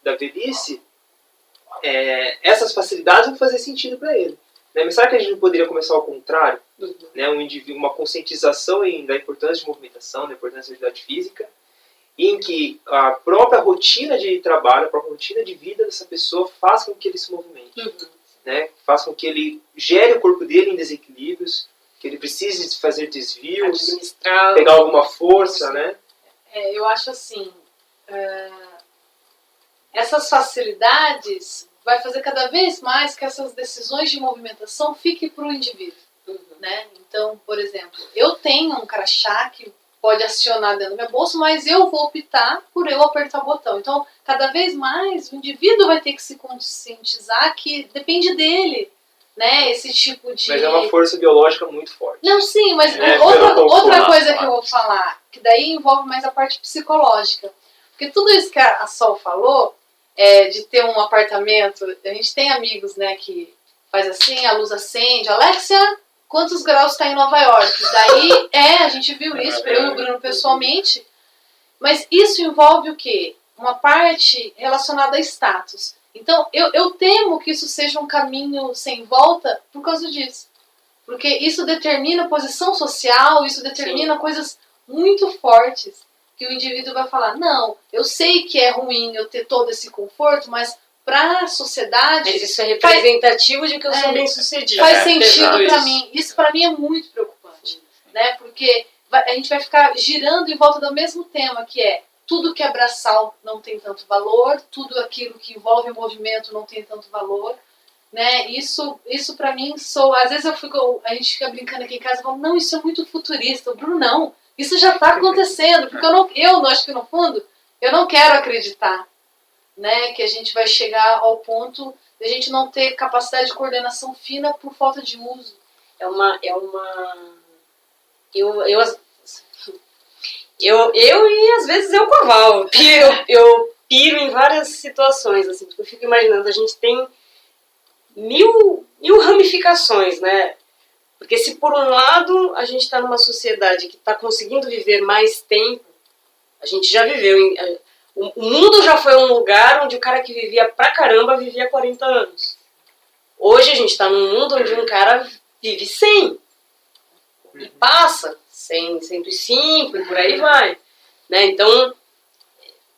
A: da velhice, essas facilidades vão fazer sentido para ele. Né? Mas será que a gente não poderia começar ao contrário? Né? Uma conscientização da importância de movimentação, da importância da atividade física, em que a própria rotina de trabalho, a própria rotina de vida dessa pessoa faz com que ele se movimente. Né? Faz com que ele gere o corpo dele em desequilíbrios, que ele precise fazer desvios,
D: Administrar.
A: pegar alguma força, né?
C: Eu acho assim, essas facilidades vai fazer cada vez mais que essas decisões de movimentação fiquem para o indivíduo. Né? Então, por exemplo, eu tenho um crachá que pode acionar dentro do meu bolso, mas eu vou optar por eu apertar o botão. Então, cada vez mais o indivíduo vai ter que se conscientizar que depende dele, né? Esse tipo de...
A: Mas é uma força biológica muito forte.
C: Não, sim, mas outra coisa que eu vou falar, que daí envolve mais a parte psicológica. Porque tudo isso que a Sol falou, de ter um apartamento, a gente tem amigos, né, que faz assim, a luz acende, Alexia, quantos graus está em Nova York? Daí, a gente viu isso, eu e o Bruno pessoalmente, mas isso envolve o quê? Uma parte relacionada a status. Então, eu temo que isso seja um caminho sem volta por causa disso. Porque isso determina posição social, isso determina coisas muito fortes, que o indivíduo vai falar, não, eu sei que é ruim eu ter todo esse conforto, mas para a sociedade...
D: Mas isso é representativo de que eu sou bem-sucedido.
C: Faz sentido para mim. Isso para mim é muito preocupante. Né? Porque a gente vai ficar girando em volta do mesmo tema, que é tudo que é braçal não tem tanto valor, tudo aquilo que envolve movimento não tem tanto valor. Né? Isso para mim, às vezes a gente fica brincando aqui em casa e fala, não, isso é muito futurista. O Bruno, não, isso já está acontecendo. Porque eu acho que no fundo, eu não quero acreditar, né, que a gente vai chegar ao ponto de a gente não ter capacidade de coordenação fina por falta de uso. Eu e às vezes eu com a Val, eu piro em várias situações, assim, porque eu fico imaginando, a gente tem mil ramificações, né? Porque se por um lado a gente está numa sociedade que está conseguindo viver mais tempo, a gente já viveu o mundo já foi um lugar onde o cara que vivia pra caramba vivia 40 anos. Hoje a gente está num mundo onde um cara vive 100.
D: e passa 100, 105 e por aí vai. Né? Então,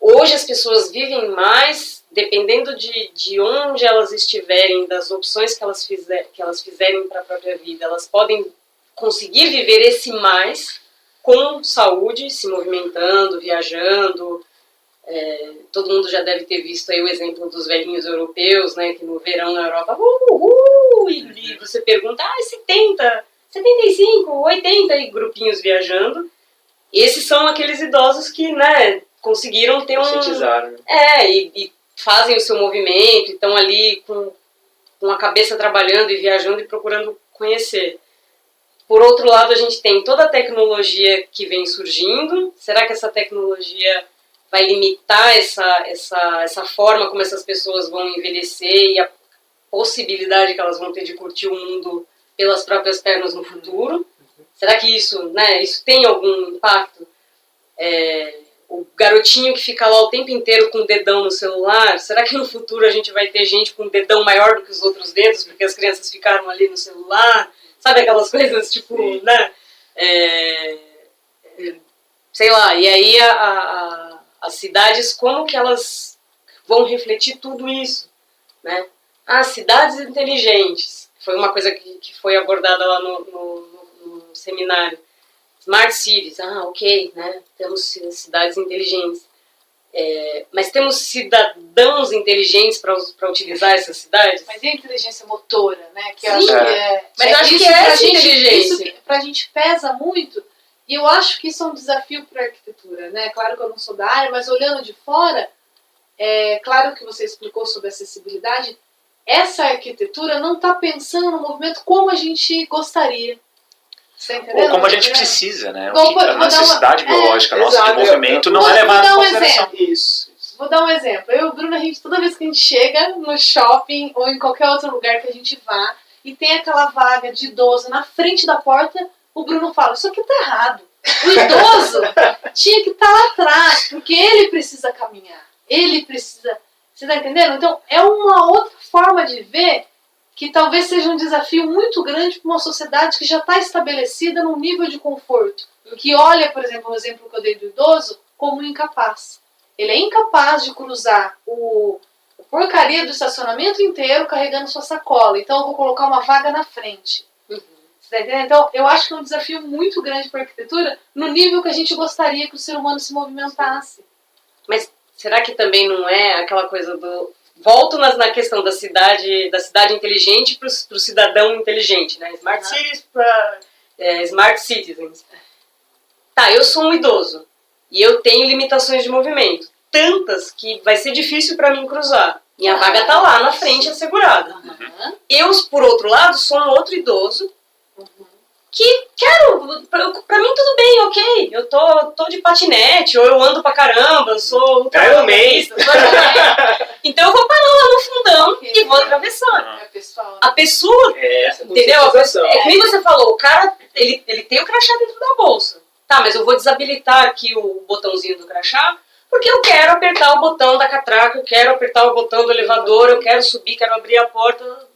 D: hoje as pessoas vivem mais dependendo de onde elas estiverem, das opções que elas fizerem para a própria vida. Elas podem conseguir viver esse mais com saúde, se movimentando, viajando. Todo mundo já deve ter visto aí o exemplo dos velhinhos europeus, né, que no verão na Europa, e você pergunta, 70, 75, 80, e grupinhos viajando. Esses são aqueles idosos que, né, conseguiram ter
A: Conscientizaram, né?
D: e fazem o seu movimento, estão ali com a cabeça trabalhando e viajando e procurando conhecer. Por outro lado, a gente tem toda a tecnologia que vem surgindo. Será que essa tecnologia vai limitar essa forma como essas pessoas vão envelhecer e a possibilidade que elas vão ter de curtir o mundo pelas próprias pernas no futuro? Será que isso tem algum impacto? O garotinho que fica lá o tempo inteiro com o dedão no celular, será que no futuro a gente vai ter gente com um dedão maior do que os outros dedos, porque as crianças ficaram ali no celular? Sabe aquelas coisas, tipo, né? Sei lá, e aí as cidades, como que elas vão refletir tudo isso, né? Cidades inteligentes, foi uma coisa que foi abordada lá no seminário. Smart cities, ok, né? Temos cidades inteligentes. Mas temos cidadãos inteligentes para utilizar essas cidades?
C: Mas e a inteligência motora, né? Que eu
D: Sim,
C: acho que é.
D: Mas eu acho
C: isso
D: que é
C: pra
D: essa inteligência.
C: Isso pra gente pesa muito. E eu acho que isso é um desafio para a arquitetura, né? Claro que eu não sou da área, mas olhando de fora, claro que você explicou sobre acessibilidade, essa arquitetura não está pensando no movimento como a gente gostaria. Você entendeu?
B: Ou como a gente precisa, né?
C: Vou
B: A necessidade biológica nossa
A: exato,
B: de movimento não
C: vou
B: é levada
C: dar
B: em
C: um
B: consideração.
C: exemplo.
A: Isso.
C: Vou dar um exemplo. Eu e o Bruno, toda vez que a gente chega no shopping ou em qualquer outro lugar que a gente vá e tem aquela vaga de idoso na frente da porta, o Bruno fala, isso aqui tá errado. O idoso tinha que estar lá atrás, porque ele precisa caminhar. Ele precisa... Você tá entendendo? Então, é uma outra forma de ver que talvez seja um desafio muito grande para uma sociedade que já está estabelecida num nível de conforto. Que olha, por exemplo, o exemplo que eu dei do idoso, como incapaz. Ele é incapaz de cruzar a porcaria do estacionamento inteiro carregando sua sacola. Então eu vou colocar uma vaga na frente. Você tá entendendo? Então eu acho que é um desafio muito grande para a arquitetura no nível que a gente gostaria que o ser humano se movimentasse.
D: Mas será que também não é aquela coisa do... Volto na questão da cidade inteligente para o cidadão inteligente, né? Smart cities para smart citizens. Tá, eu sou um idoso e eu tenho limitações de movimento. Tantas que vai ser difícil para mim cruzar. Minha vaga tá lá na frente assegurada. Eu, por outro lado, sou um outro idoso que quero, pra mim tudo bem, ok, eu tô de patinete, ou eu ando pra caramba, eu sou ultramarista, então eu vou parar lá no fundão e vou atravessar. A pessoa, entendeu? É que nem você falou, o cara, ele tem o crachá dentro da bolsa. Tá, mas eu vou desabilitar aqui o botãozinho do crachá, porque eu quero apertar o botão da catraca, eu quero apertar o botão do elevador, eu quero subir, quero abrir a porta.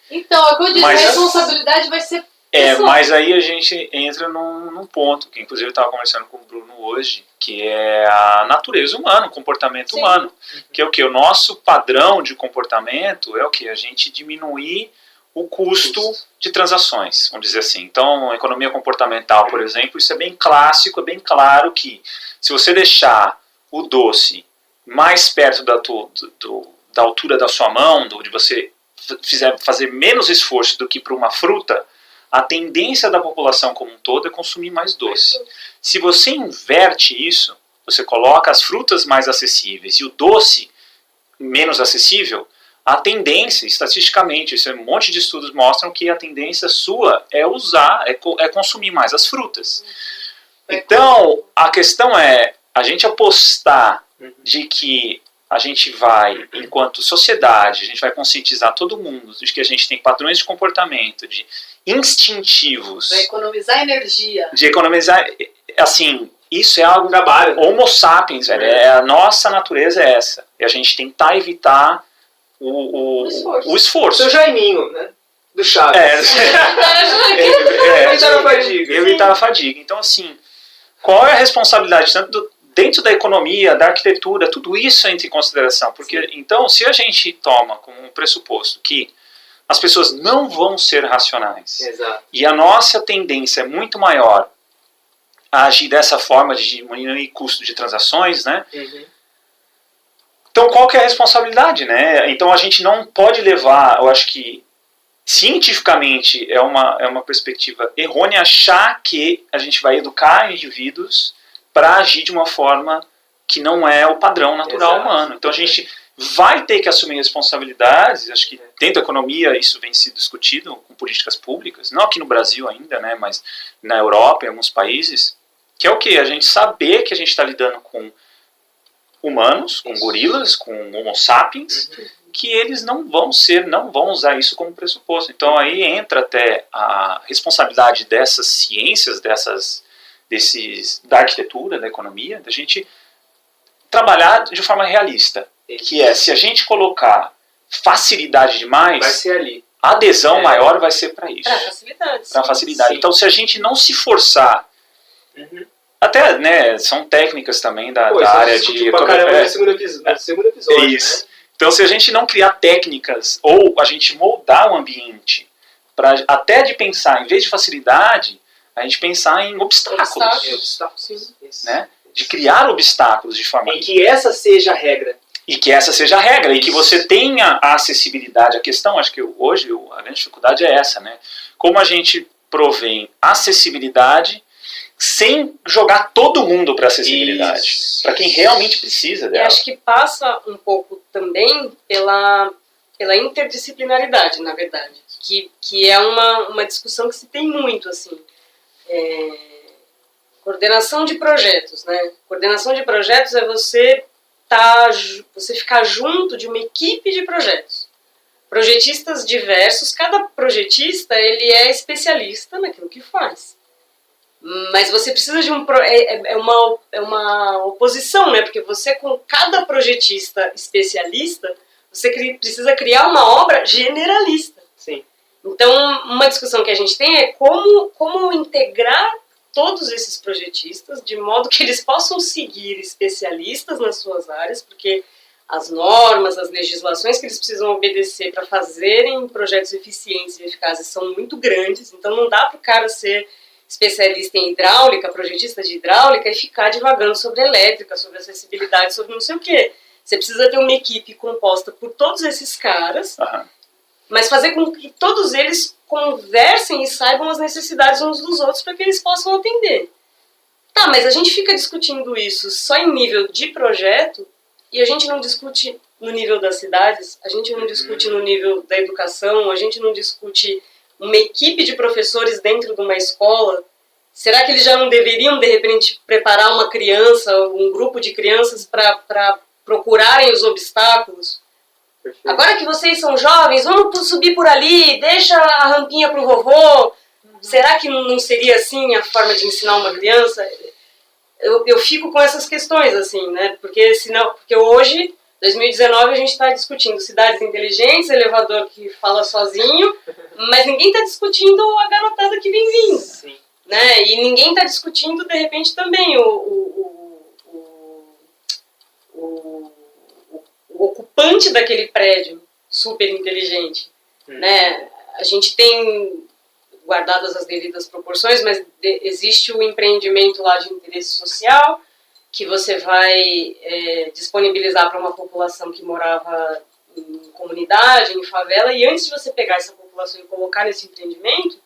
C: Então, é o que eu disse, a responsabilidade vai ser...
B: Mas aí a gente entra num ponto, que inclusive eu estava conversando com o Bruno hoje, que é a natureza humana, o comportamento humano. Que é o que? O nosso padrão de comportamento é o que? A gente diminuir o custo de transações, vamos dizer assim. Então, a economia comportamental, por exemplo, isso é bem clássico, é bem claro que se você deixar o doce mais perto da altura da sua mão, de você fazer menos esforço do que para uma fruta, a tendência da população como um todo é consumir mais doce. Se você inverte isso, você coloca as frutas mais acessíveis e o doce menos acessível, a tendência, estatisticamente, isso é um monte de estudos mostram que a tendência sua é consumir mais as frutas. Então, a questão é a gente apostar de que a gente vai, enquanto sociedade, a gente vai conscientizar todo mundo de que a gente tem padrões de comportamento, de instintivos.
C: Vai economizar energia.
B: De economizar, assim, isso é algo trabalho. Homo sapiens, velho, a nossa natureza é essa. E a gente tentar evitar o esforço.
A: Seu Jaiminho, né? do Chaves.
B: Evitar a fadiga. Evitar a fadiga. Então, assim, qual é a responsabilidade tanto dentro da economia, da arquitetura, tudo isso entra em consideração. Porque, então, se a gente toma como um pressuposto que as pessoas não vão ser racionais,
A: Exato.
B: e a nossa tendência é muito maior a agir dessa forma de diminuir custo de transações, né? Então, qual que é a responsabilidade, né? Então, a gente não pode levar, eu acho que cientificamente é uma perspectiva errônea achar que a gente vai educar indivíduos para agir de uma forma que não é o padrão natural humano. Então, a gente vai ter que assumir responsabilidades. Acho que dentro da economia isso vem sido discutido com políticas públicas, não aqui no Brasil ainda, né, mas na Europa, em alguns países, que é o quê? A gente saber que a gente está lidando com humanos, com gorilas, com homo sapiens, que eles não vão usar isso como pressuposto. Então aí entra até a responsabilidade dessas ciências, da arquitetura, da economia, da gente trabalhar de forma realista. Que é, se a gente colocar facilidade demais,
A: vai ser ali.
B: A adesão maior vai ser para isso.
D: Para facilidade.
B: Para facilidade.
A: Sim.
B: Então, se a gente não se forçar, até, né, são técnicas também da área de economia.
A: No segundo episódio,
B: isso.
A: Né?
B: Então, se a gente não criar técnicas ou a gente moldar o ambiente para até de pensar, em vez de facilidade, a gente pensar em obstáculos.
A: Sim.
B: Né? De criar obstáculos de forma
A: em que essa seja a regra.
B: E que essa seja a regra, e que você tenha a acessibilidade. A questão, acho que hoje a grande dificuldade é essa, né? Como a gente provém acessibilidade sem jogar todo mundo para acessibilidade, para quem realmente precisa dela.
D: E acho que passa um pouco também pela interdisciplinaridade, na verdade, que é uma discussão que se tem muito, assim. Coordenação de projetos, né? Coordenação de projetos é você ficar junto de uma equipe de projetos. Projetistas diversos, cada projetista ele é especialista naquilo que faz. Mas você precisa de uma oposição, né? Porque você, com cada projetista especialista, você precisa criar uma obra generalista.
A: Sim.
D: Então, uma discussão que a gente tem é como integrar todos esses projetistas, de modo que eles possam seguir especialistas nas suas áreas, porque as normas, as legislações que eles precisam obedecer para fazerem projetos eficientes e eficazes são muito grandes, então não dá para o cara ser especialista em hidráulica, projetista de hidráulica, e ficar divagando sobre elétrica, sobre acessibilidade, sobre não sei o quê. Você precisa ter uma equipe composta por todos esses caras, mas fazer com que todos eles conversem e saibam as necessidades uns dos outros para que eles possam atender. Tá, mas a gente fica discutindo isso só em nível de projeto e a gente não discute no nível das cidades, a gente não discute no nível da educação, a gente não discute uma equipe de professores dentro de uma escola. Será que eles já não deveriam, de repente, preparar uma criança, um grupo de crianças para procurarem os obstáculos? Perfeito. Agora que vocês são jovens, vamos subir por ali, deixa a rampinha pro vovô. Será que não seria assim a forma de ensinar uma criança? Eu fico com essas questões, assim, né? Porque hoje, 2019, a gente está discutindo cidades inteligentes, elevador que fala sozinho, mas ninguém está discutindo a garotada que vem vindo.
A: Sim.
D: Né? E ninguém está discutindo, de repente, também o ocupante daquele prédio super inteligente, né? A gente tem, guardadas as devidas proporções, mas existe o empreendimento lá de interesse social que você vai disponibilizar para uma população que morava em comunidade, em favela, e antes de você pegar essa população e colocar nesse empreendimento,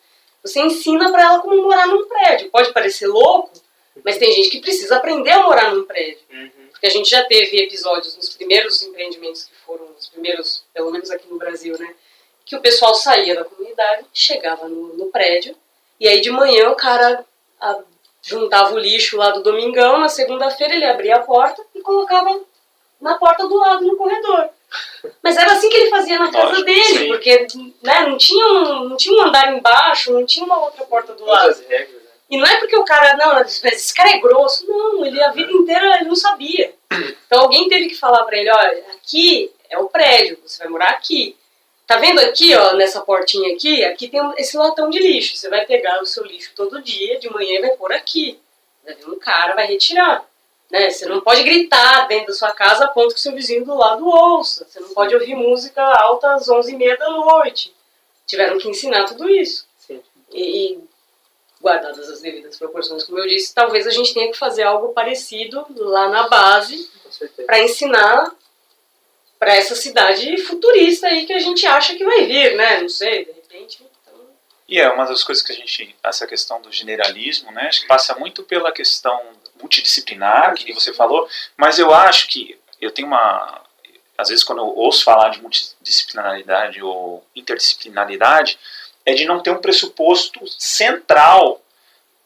D: você ensina para ela como morar num prédio. Pode parecer louco, mas tem gente que precisa aprender a morar num prédio. Porque a gente já teve episódios nos primeiros empreendimentos que foram os primeiros, pelo menos aqui no Brasil, né? Que o pessoal saía da comunidade, chegava no prédio, e aí de manhã o cara juntava o lixo lá do domingão, na segunda-feira ele abria a porta e colocava na porta do lado, no corredor. Mas era assim que ele fazia na casa dele, sim. Porque né, não tinha um andar embaixo, não tinha uma outra porta do lado.
A: Regras.
D: E não é porque o cara, não, esse cara é grosso. Não, ele a vida inteira ele não sabia. Então alguém teve que falar pra ele, olha, aqui é o prédio, você vai morar aqui. tá vendo aqui, ó, nessa portinha aqui tem esse latão de lixo. Você vai pegar o seu lixo todo dia, de manhã, e vai pôr aqui. Vai vir um cara, vai retirar. Né? Você não pode gritar dentro da sua casa a ponto que o seu vizinho do lado ouça. Você não pode ouvir música alta às 11h30 da noite. Tiveram que ensinar tudo isso.
A: Sim.
D: E guardadas as devidas proporções, como eu disse, talvez a gente tenha que fazer algo parecido lá na base para ensinar para essa cidade futurista aí que a gente acha que vai vir, né? Não sei, de repente. Então...
B: E é uma das coisas que a gente, essa questão do generalismo, né? Acho que passa muito pela questão multidisciplinar, que você falou, mas eu acho que eu tenho uma... Às vezes quando eu ouço falar de multidisciplinaridade ou interdisciplinaridade, é de não ter um pressuposto central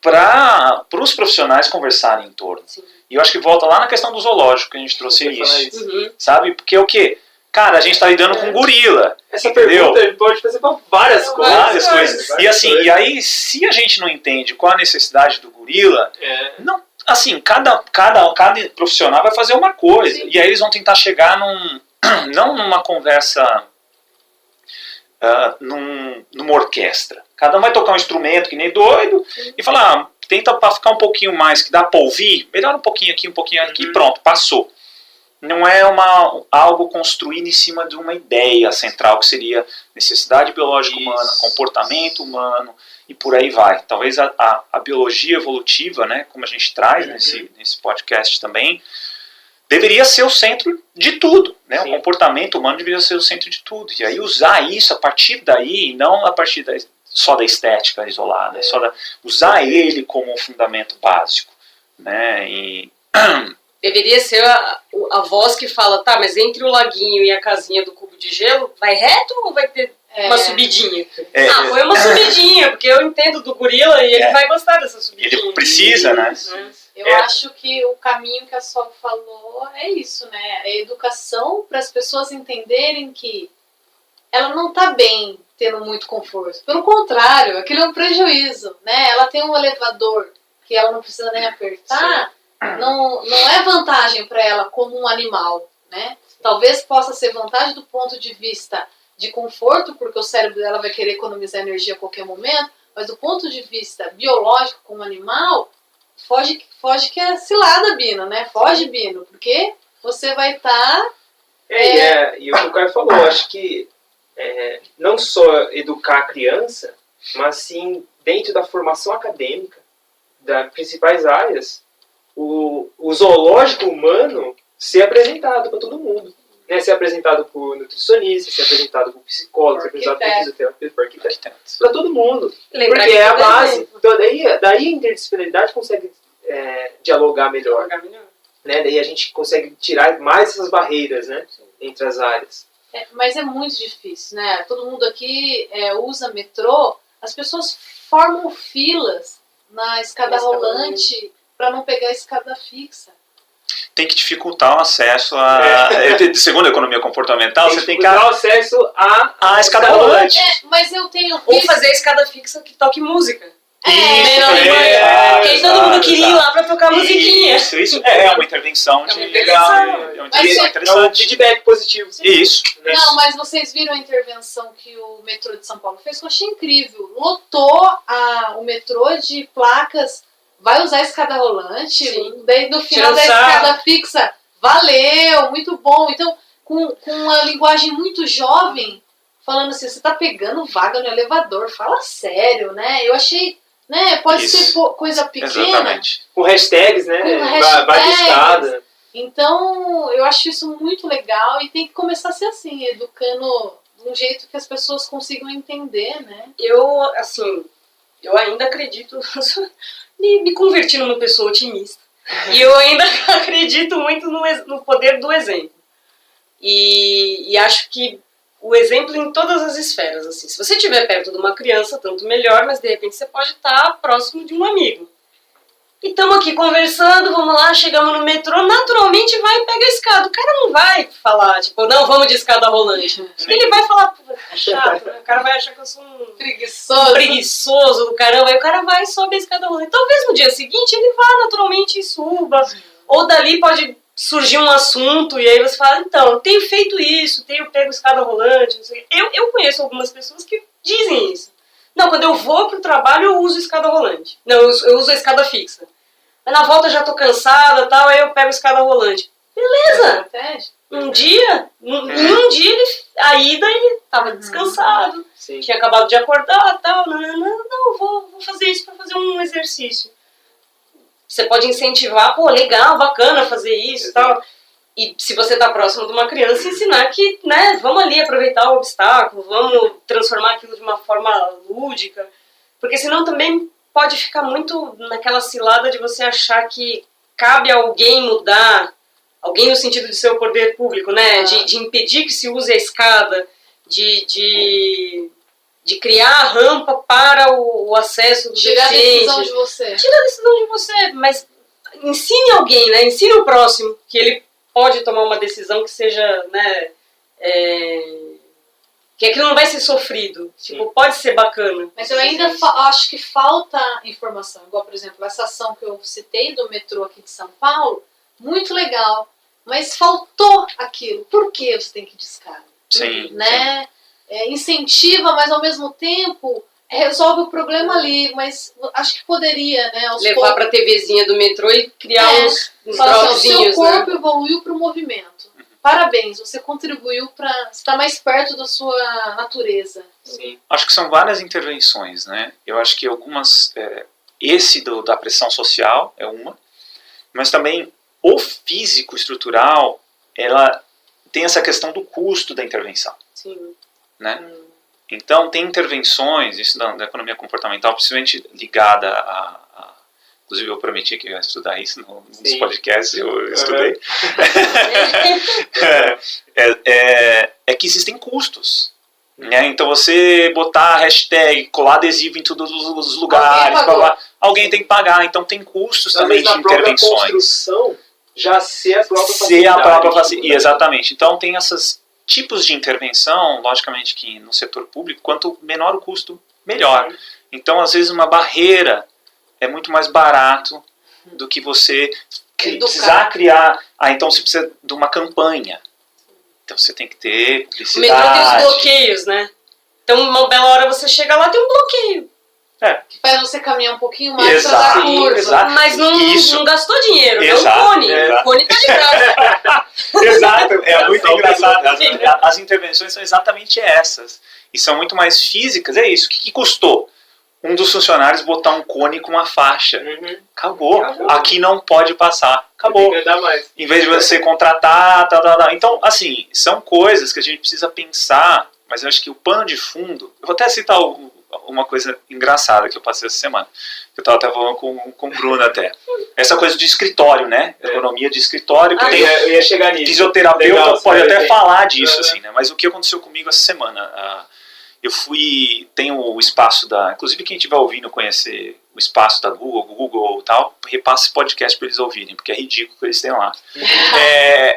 B: para os profissionais conversarem em torno.
D: Sim.
B: E eu acho que volta lá na questão do zoológico que a gente trouxe isso.
D: Uhum.
B: Sabe? Porque o quê? Cara, a gente está lidando com gorila.
A: Essa
B: entendeu?
A: pergunta ele pode fazer para várias coisas.
B: Várias coisas. E assim, e aí, se a gente não entende qual a necessidade do gorila, não, assim, cada profissional vai fazer uma coisa.
C: Sim.
B: E aí eles vão tentar chegar não numa conversa, numa orquestra. Cada um vai tocar um instrumento que nem doido. Sim. E falar, tenta para ficar um pouquinho mais, que dá para ouvir, melhora um pouquinho aqui, pronto, passou. Não é algo construído em cima de uma ideia central, que seria necessidade biológica humana, comportamento humano, e por aí vai. Talvez a biologia evolutiva, né, como a gente traz nesse podcast também, deveria ser o centro de tudo. Né? O comportamento humano deveria ser o centro de tudo. E aí usar isso a partir daí, não a partir só da estética isolada, usar ele como um fundamento básico. Né? E...
D: Deveria ser a voz que fala, tá, mas entre o laguinho e a casinha do cubo de gelo, vai reto ou vai ter uma subidinha? Foi uma subidinha, porque eu entendo do gorila e ele vai gostar dessa subidinha.
B: Ele precisa, né?
C: Eu acho que o caminho que a Sol falou é isso, né? A educação para as pessoas entenderem que ela não está bem tendo muito conforto. Pelo contrário, aquilo é um prejuízo, né? Ela tem um elevador que ela não precisa nem apertar. Não é vantagem para ela como um animal, né? Talvez possa ser vantagem do ponto de vista de conforto, porque o cérebro dela vai querer economizar energia a qualquer momento, mas do ponto de vista biológico como animal, foge que é cilada, Bino, né? Foge, Bino, porque você vai estar...
A: E o que o Caio falou, acho que não só educar a criança, mas sim dentro da formação acadêmica, das principais áreas, o zoológico humano ser apresentado para todo mundo. Né? Ser apresentado por nutricionista, ser apresentado por psicólogo, ser apresentado por fisioterapeuta, por arquiteto. Para todo mundo. Porque é a base. Então, daí a interdisciplinaridade consegue dialogar melhor. Né? Daí a gente consegue tirar mais essas barreiras, né? Entre as áreas.
C: Mas é muito difícil, né? Todo mundo aqui usa metrô, as pessoas formam filas na escada rolante para não pegar a escada fixa.
B: Tem que dificultar o acesso segundo a economia comportamental, você tem que
A: dificultar o acesso à
B: escada rolante.
C: Mas eu tenho...
D: Ou fazer a escada fixa que toque música.
B: Porque
D: todo mundo queria ir lá pra tocar musiquinha.
B: Isso é uma intervenção legal. É uma intervenção interessante.
A: É um feedback positivo.
B: Isso.
C: Não, mas vocês viram a intervenção que o metrô de São Paulo fez? Eu achei incrível. Lotou o metrô de placas, vai usar a escada rolante, daí no final da escada fixa, valeu, muito bom. Então, com uma linguagem muito jovem, falando assim, você tá pegando vaga no elevador, fala sério, né? Eu achei... Né? Pode ser coisa pequena.
B: Exatamente.
A: Com hashtags, né? Vai de escada.
C: Então, eu acho isso muito legal e tem que começar a ser assim, educando de um jeito que as pessoas consigam entender, né?
D: Eu ainda acredito, me converti numa pessoa otimista. E eu ainda acredito muito no poder do exemplo. E acho que o exemplo em todas as esferas, assim. Se você estiver perto de uma criança, tanto melhor, mas de repente você pode estar próximo de um amigo. E estamos aqui conversando, vamos lá, chegamos no metrô, naturalmente vai e pega a escada. O cara não vai falar, tipo, não, vamos de escada rolante. Ele vai falar, é chato, né? O cara vai achar que eu sou um preguiçoso do caramba. Aí o cara vai e sobe a escada rolante. Talvez no dia seguinte ele vá naturalmente e suba. Ou dali pode surgiu um assunto e aí você fala, então, eu tenho feito isso, tenho pego escada rolante, não sei. Eu conheço algumas pessoas que dizem isso. Não, quando eu vou pro trabalho eu uso escada rolante. Não, eu uso a escada fixa. Mas na volta eu já tô cansada e tal, aí eu pego a escada rolante. Beleza! Um dia, a ida ele tava descansado,
A: Sim.
D: tinha acabado de acordar e tal. Não, vou fazer isso pra fazer um exercício. Você pode incentivar, pô, legal, bacana fazer isso e tal. E se você tá próximo de uma criança, ensinar que, né, vamos ali aproveitar o obstáculo, vamos transformar aquilo de uma forma lúdica. Porque senão também pode ficar muito naquela cilada de você achar que cabe a alguém mudar, alguém no sentido de ser o poder público, né, de impedir que se use a escada, de criar a rampa para o acesso do deficiente.
C: Tirar a decisão de você.
D: Tira a decisão de você, mas ensine alguém, né? Ensine o próximo que ele pode tomar uma decisão que seja, né, que aquilo não vai ser sofrido. Tipo, pode ser bacana.
C: Mas eu ainda acho que falta informação. Igual, por exemplo, essa ação que eu citei do metrô aqui de São Paulo, muito legal. Mas faltou aquilo. Por que você tem que ir de escada?
B: Sim.
C: Né? Incentiva, mas ao mesmo tempo resolve o problema ali. Mas acho que poderia, né?
D: Levar pra TVzinha do metrô e criar uns
C: assim, o seu
D: dropzinhos,
C: corpo
D: né?
C: evoluiu para o movimento. Parabéns, você contribuiu para estar mais perto da sua natureza.
A: Sim.
B: Acho que são várias intervenções, né? Eu acho que algumas... esse da pressão social é uma, mas também o físico estrutural, ela tem essa questão do custo da intervenção.
D: Sim.
B: Né? Então, tem intervenções, isso da economia comportamental, principalmente ligada inclusive, eu prometi que eu ia estudar isso nos podcasts, eu estudei. É que existem custos. Né? Então, você botar hashtag, colar adesivo em todos os lugares, alguém tem que pagar. Então, tem custos também de intervenções.
A: A construção já ser a própria
B: facilidade. Exatamente. Então, tem esses tipos de intervenção, logicamente que no setor público, quanto menor o custo, melhor. Então, às vezes, uma barreira é muito mais barato do que você precisar criar. Então você precisa de uma campanha. Então você tem que ter publicidade.
D: O metrô tem os bloqueios, né? Então uma bela hora você chega lá, tem um bloqueio.
C: Que faz você caminhar um pouquinho mais para dar curva.
B: Exato.
D: Mas não gastou dinheiro,
B: exato,
D: é um cone. O cone tá de graça.
B: Exato, é muito engraçado. As intervenções são exatamente essas. E são muito mais físicas. É isso. O que custou? Um dos funcionários botar um cone com uma faixa. Acabou. Aqui não pode passar. Acabou.
A: Mais.
B: Em vez de você contratar, Então, assim, são coisas que a gente precisa pensar, mas eu acho que o pano de fundo... Eu vou até citar uma coisa engraçada que eu passei essa semana. Eu estava até falando com o Bruno até. Essa coisa de escritório, né? Economia de escritório. Que
A: eu ia chegar nisso.
B: Fisioterapeuta legal, pode até falar disso, assim, né? Mas o que aconteceu comigo essa semana... Eu tem o espaço inclusive quem estiver ouvindo conhecer o espaço da Google e tal, repasse esse podcast para eles ouvirem, porque é ridículo que eles têm lá.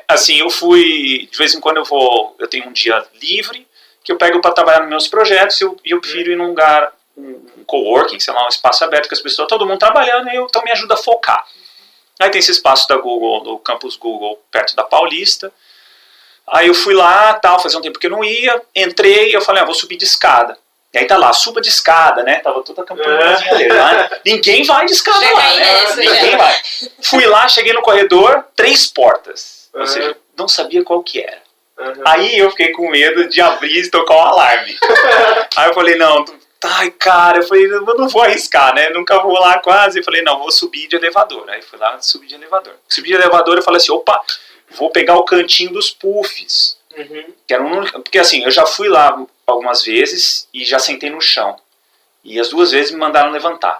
B: Assim, eu fui, de vez em quando eu tenho um dia livre, que eu pego para trabalhar nos meus projetos, e eu prefiro ir num lugar, um coworking, sei lá, um espaço aberto, que as pessoas, todo mundo trabalhando, então me ajuda a focar. Aí tem esse espaço da Google, do campus Google, perto da Paulista. Aí eu fui lá, fazia um tempo que eu não ia, entrei, eu falei, vou subir de escada. E aí tá lá, suba de escada, né? Tava toda a campanha dele lá. Ninguém vai de escada lá, né? Ninguém vai. Fui lá, cheguei no corredor, 3 portas. Ou seja, não sabia qual que era. Aí eu fiquei com medo de abrir e tocar o alarme. Aí eu falei, eu não vou arriscar, né? Nunca vou lá quase. Eu falei, não, vou subir de elevador. Aí fui lá, subi de elevador. Subi de elevador, eu falei assim, opa, vou pegar o cantinho dos puffs. Que era porque assim, eu já fui lá algumas vezes e já sentei no chão. E as 2 vezes me mandaram levantar.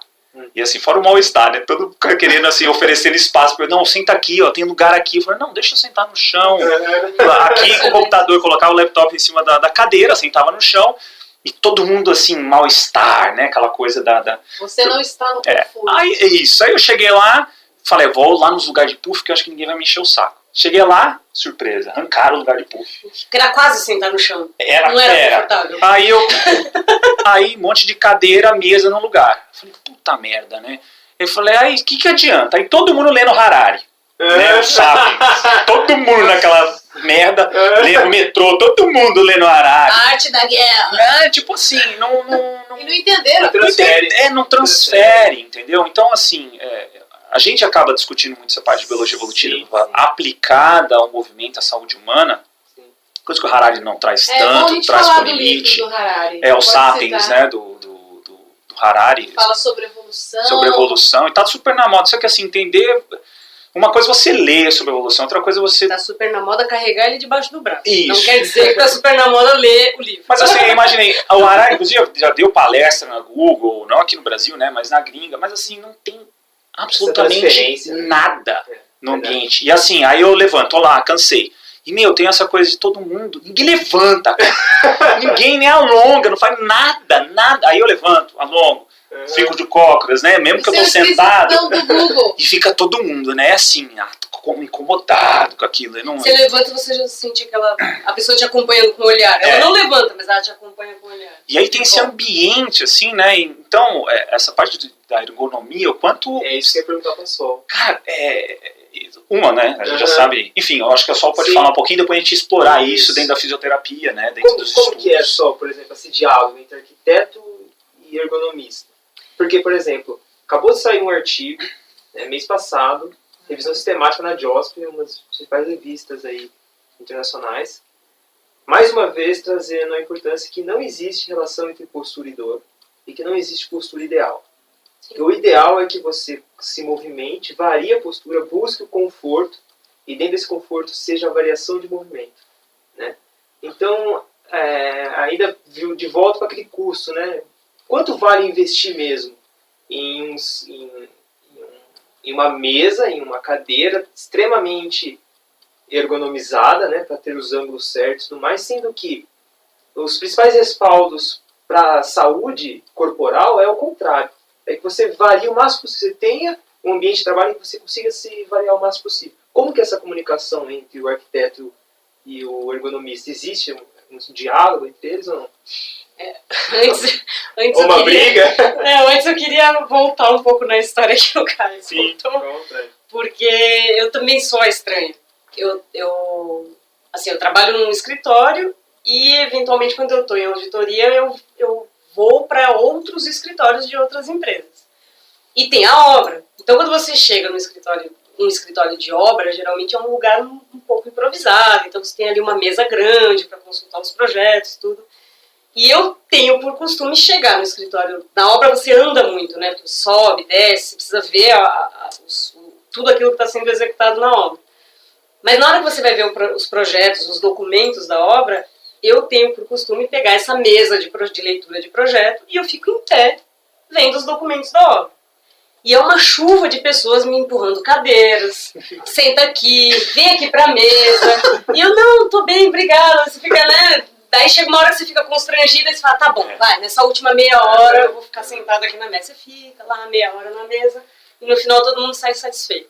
B: E assim, fora o mal-estar, né? Todo querendo assim, oferecendo espaço para eu, não, senta aqui, ó, tem lugar aqui. Eu falei, não, deixa eu sentar no chão. Aqui com o computador, eu colocava o laptop em cima da cadeira, sentava no chão. E todo mundo assim, mal-estar, né? Aquela coisa
C: Você não está no conforto.
B: Aí eu cheguei lá, falei, vou lá nos lugares de puff, que eu acho que ninguém vai me encher o saco. Cheguei lá, surpresa, arrancaram o lugar de puff.
D: Era quase sentar no chão.
B: Não
D: era confortável.
B: Aí um monte de cadeira, mesa no lugar. Falei, puta merda, né? Eu falei, aí o que adianta? Aí todo mundo lendo Harari. né? O Sapiens. Todo mundo naquela merda, lendo o metrô, todo mundo lendo Harari.
C: A arte da guerra.
B: Tipo assim, não
C: E não entenderam.
B: não transfere, entendeu? Então, assim, a gente acaba discutindo muito essa parte de biologia evolutiva aplicada ao movimento, à saúde humana, coisa que o Harari não traz tanto, traz com limite.
C: Do Harari.
B: O Sapiens, né, do Harari.
C: Fala sobre evolução.
B: Sobre evolução, e tá super na moda. Só que, assim, entender... Uma coisa é você ler sobre evolução, outra coisa é você...
D: Tá super na moda carregar ele debaixo do braço.
B: Isso.
D: Não quer dizer que tá super na moda ler o livro.
B: Mas assim, eu imaginei, o Harari, inclusive, já deu palestra na Google, não aqui no Brasil, né, mas na gringa, mas assim, não tem absolutamente nada no ambiente. E assim, aí eu levanto, tô lá, cansei. E, tem essa coisa de todo mundo, ninguém levanta, cara. Ninguém nem alonga, não faz nada. Aí eu levanto, alongo. Fico de cócoras, né? Mesmo que eu tô sentado.
C: Do Google.
B: E fica todo mundo, né? Assim, incomodado com aquilo.
D: Você levanta e você já sente a pessoa te acompanhando com o olhar. Ela não levanta, mas ela te acompanha com o olhar.
B: E aí tem esse ambiente, assim, né? Então, essa parte da ergonomia, o quanto...
A: É isso que eu ia perguntar pra Sol.
B: Cara, né? A gente já sabe... Enfim, eu acho que a Sol pode falar um pouquinho, depois a gente explorar isso dentro da fisioterapia, né? Dentro dos estudos.
A: Como que é, Sol, por exemplo, esse diálogo entre arquiteto e ergonomista? Porque, por exemplo, acabou de sair um artigo, mês passado, revisão sistemática na JOSP, uma das principais revistas aí internacionais, mais uma vez trazendo a importância que não existe relação entre postura e dor, e que não existe postura ideal. Que o ideal é que você se movimente, varie a postura, busque o conforto, e dentro desse conforto seja a variação de movimento, né? Então, ainda de volta para aquele custo, né? Quanto vale investir mesmo em uma mesa, em uma cadeira extremamente ergonomizada, né, para ter os ângulos certos e tudo mais, sendo que os principais respaldos para a saúde corporal é o contrário. É que você varia o máximo possível, você tenha um ambiente de trabalho em que você consiga se variar o máximo possível. Como que é essa comunicação entre o arquiteto e o ergonomista? Existe um diálogo entre eles ou não?
D: Antes
A: uma briga?
D: Antes eu queria voltar um pouco na história que o Caio contou. Porque eu também sou a estranha. Eu trabalho num escritório e, eventualmente, quando eu estou em auditoria, eu vou para outros escritórios de outras empresas. E tem a obra. Então, quando você chega no escritório, um escritório de obra, geralmente é um lugar um pouco improvisado. Então, você tem ali uma mesa grande para consultar os projetos, tudo. E eu tenho por costume chegar no escritório. Na obra você anda muito, né? Você sobe, desce, precisa ver tudo aquilo que está sendo executado na obra. Mas na hora que você vai ver os projetos, os documentos da obra, eu tenho por costume pegar essa mesa de leitura de projeto e eu fico em pé vendo os documentos da obra. E é uma chuva de pessoas me empurrando cadeiras, senta aqui, vem aqui pra mesa. E eu, não, tô bem, obrigada. Você fica, né? Daí chega uma hora que você fica constrangida e você fala, tá bom, vai, nessa última meia hora eu vou ficar sentada aqui na mesa. Você fica lá meia hora na mesa e no final todo mundo sai satisfeito.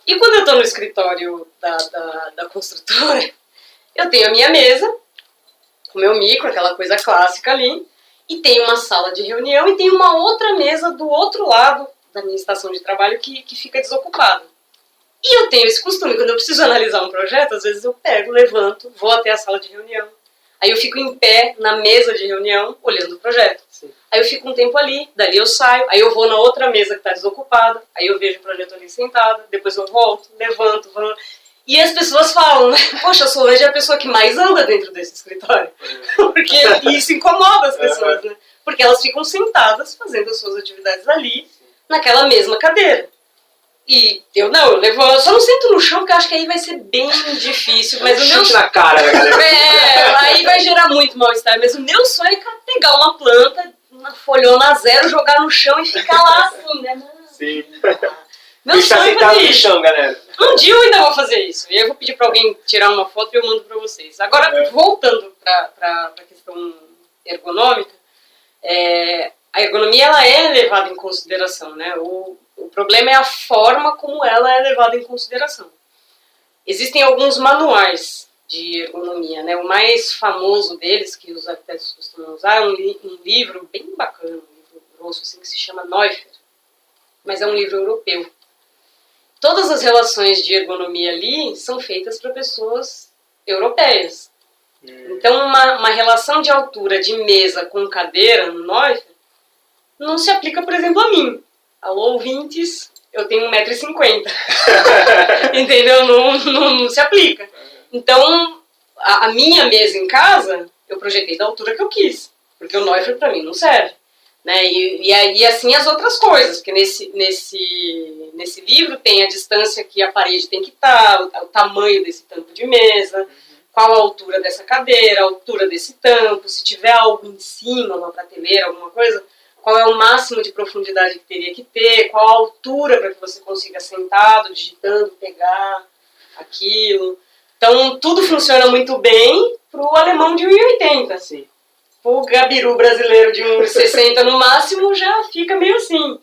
D: E quando eu tô no escritório da construtora, eu tenho a minha mesa, com o meu micro, aquela coisa clássica ali, e tem uma sala de reunião e tem uma outra mesa do outro lado da minha estação de trabalho que fica desocupada. E eu tenho esse costume, quando eu preciso analisar um projeto, às vezes eu pego, levanto, vou até a sala de reunião. Aí eu fico em pé na mesa de reunião, olhando o projeto. Sim. Aí eu fico um tempo ali, dali eu saio, aí eu vou na outra mesa que está desocupada, aí eu vejo o projeto ali sentado, depois eu volto, levanto, vou... E as pessoas falam, né? Poxa, a Solange é a pessoa que mais anda dentro desse escritório. Porque isso incomoda as pessoas, né? Porque elas ficam sentadas fazendo as suas atividades ali, naquela mesma cadeira. E eu levanto, eu só não sento no chão, porque eu acho que aí vai ser bem difícil. Mas o meu
A: na cara, né, galera?
D: Aí vai gerar muito mal-estar. Mas o meu sonho é pegar uma planta, uma folhona zero, jogar no chão e ficar lá assim, né?
A: Sim.
D: Meu sonho é fazer isso.
A: Chão, galera.
D: Um dia eu ainda vou fazer isso. E eu vou pedir pra alguém tirar uma foto e eu mando pra vocês. Agora, voltando pra questão ergonômica, a ergonomia ela é levada em consideração, né? O problema é a forma como ela é levada em consideração. Existem alguns manuais de ergonomia, né? O mais famoso deles, que os arquitetos costumam usar, é um livro bem bacana, um livro grosso, assim, que se chama Neuffer, mas é um livro europeu. todas as relações de ergonomia ali são feitas para pessoas europeias. Então, uma relação de altura de mesa com cadeira no Neuffer não se aplica, por exemplo, a mim. Alô, ouvintes, eu tenho 1,50 m. Entendeu? Não se aplica. Então, a minha mesa em casa, eu projetei da altura que eu quis. Porque o Neuffer, para mim, não serve. Né? E assim as outras coisas. Porque nesse livro tem a distância que a parede tem que estar, o tamanho desse tampo de mesa, qual a altura dessa cadeira, a altura desse tampo, se tiver algo em cima, uma prateleira, alguma coisa, qual é o máximo de profundidade que teria que ter, qual a altura para que você consiga sentado, digitando, pegar aquilo. Então, tudo funciona muito bem para o alemão de 1,80.
A: Sim.
D: O gabiru brasileiro de 1,60 no máximo já fica meio assim.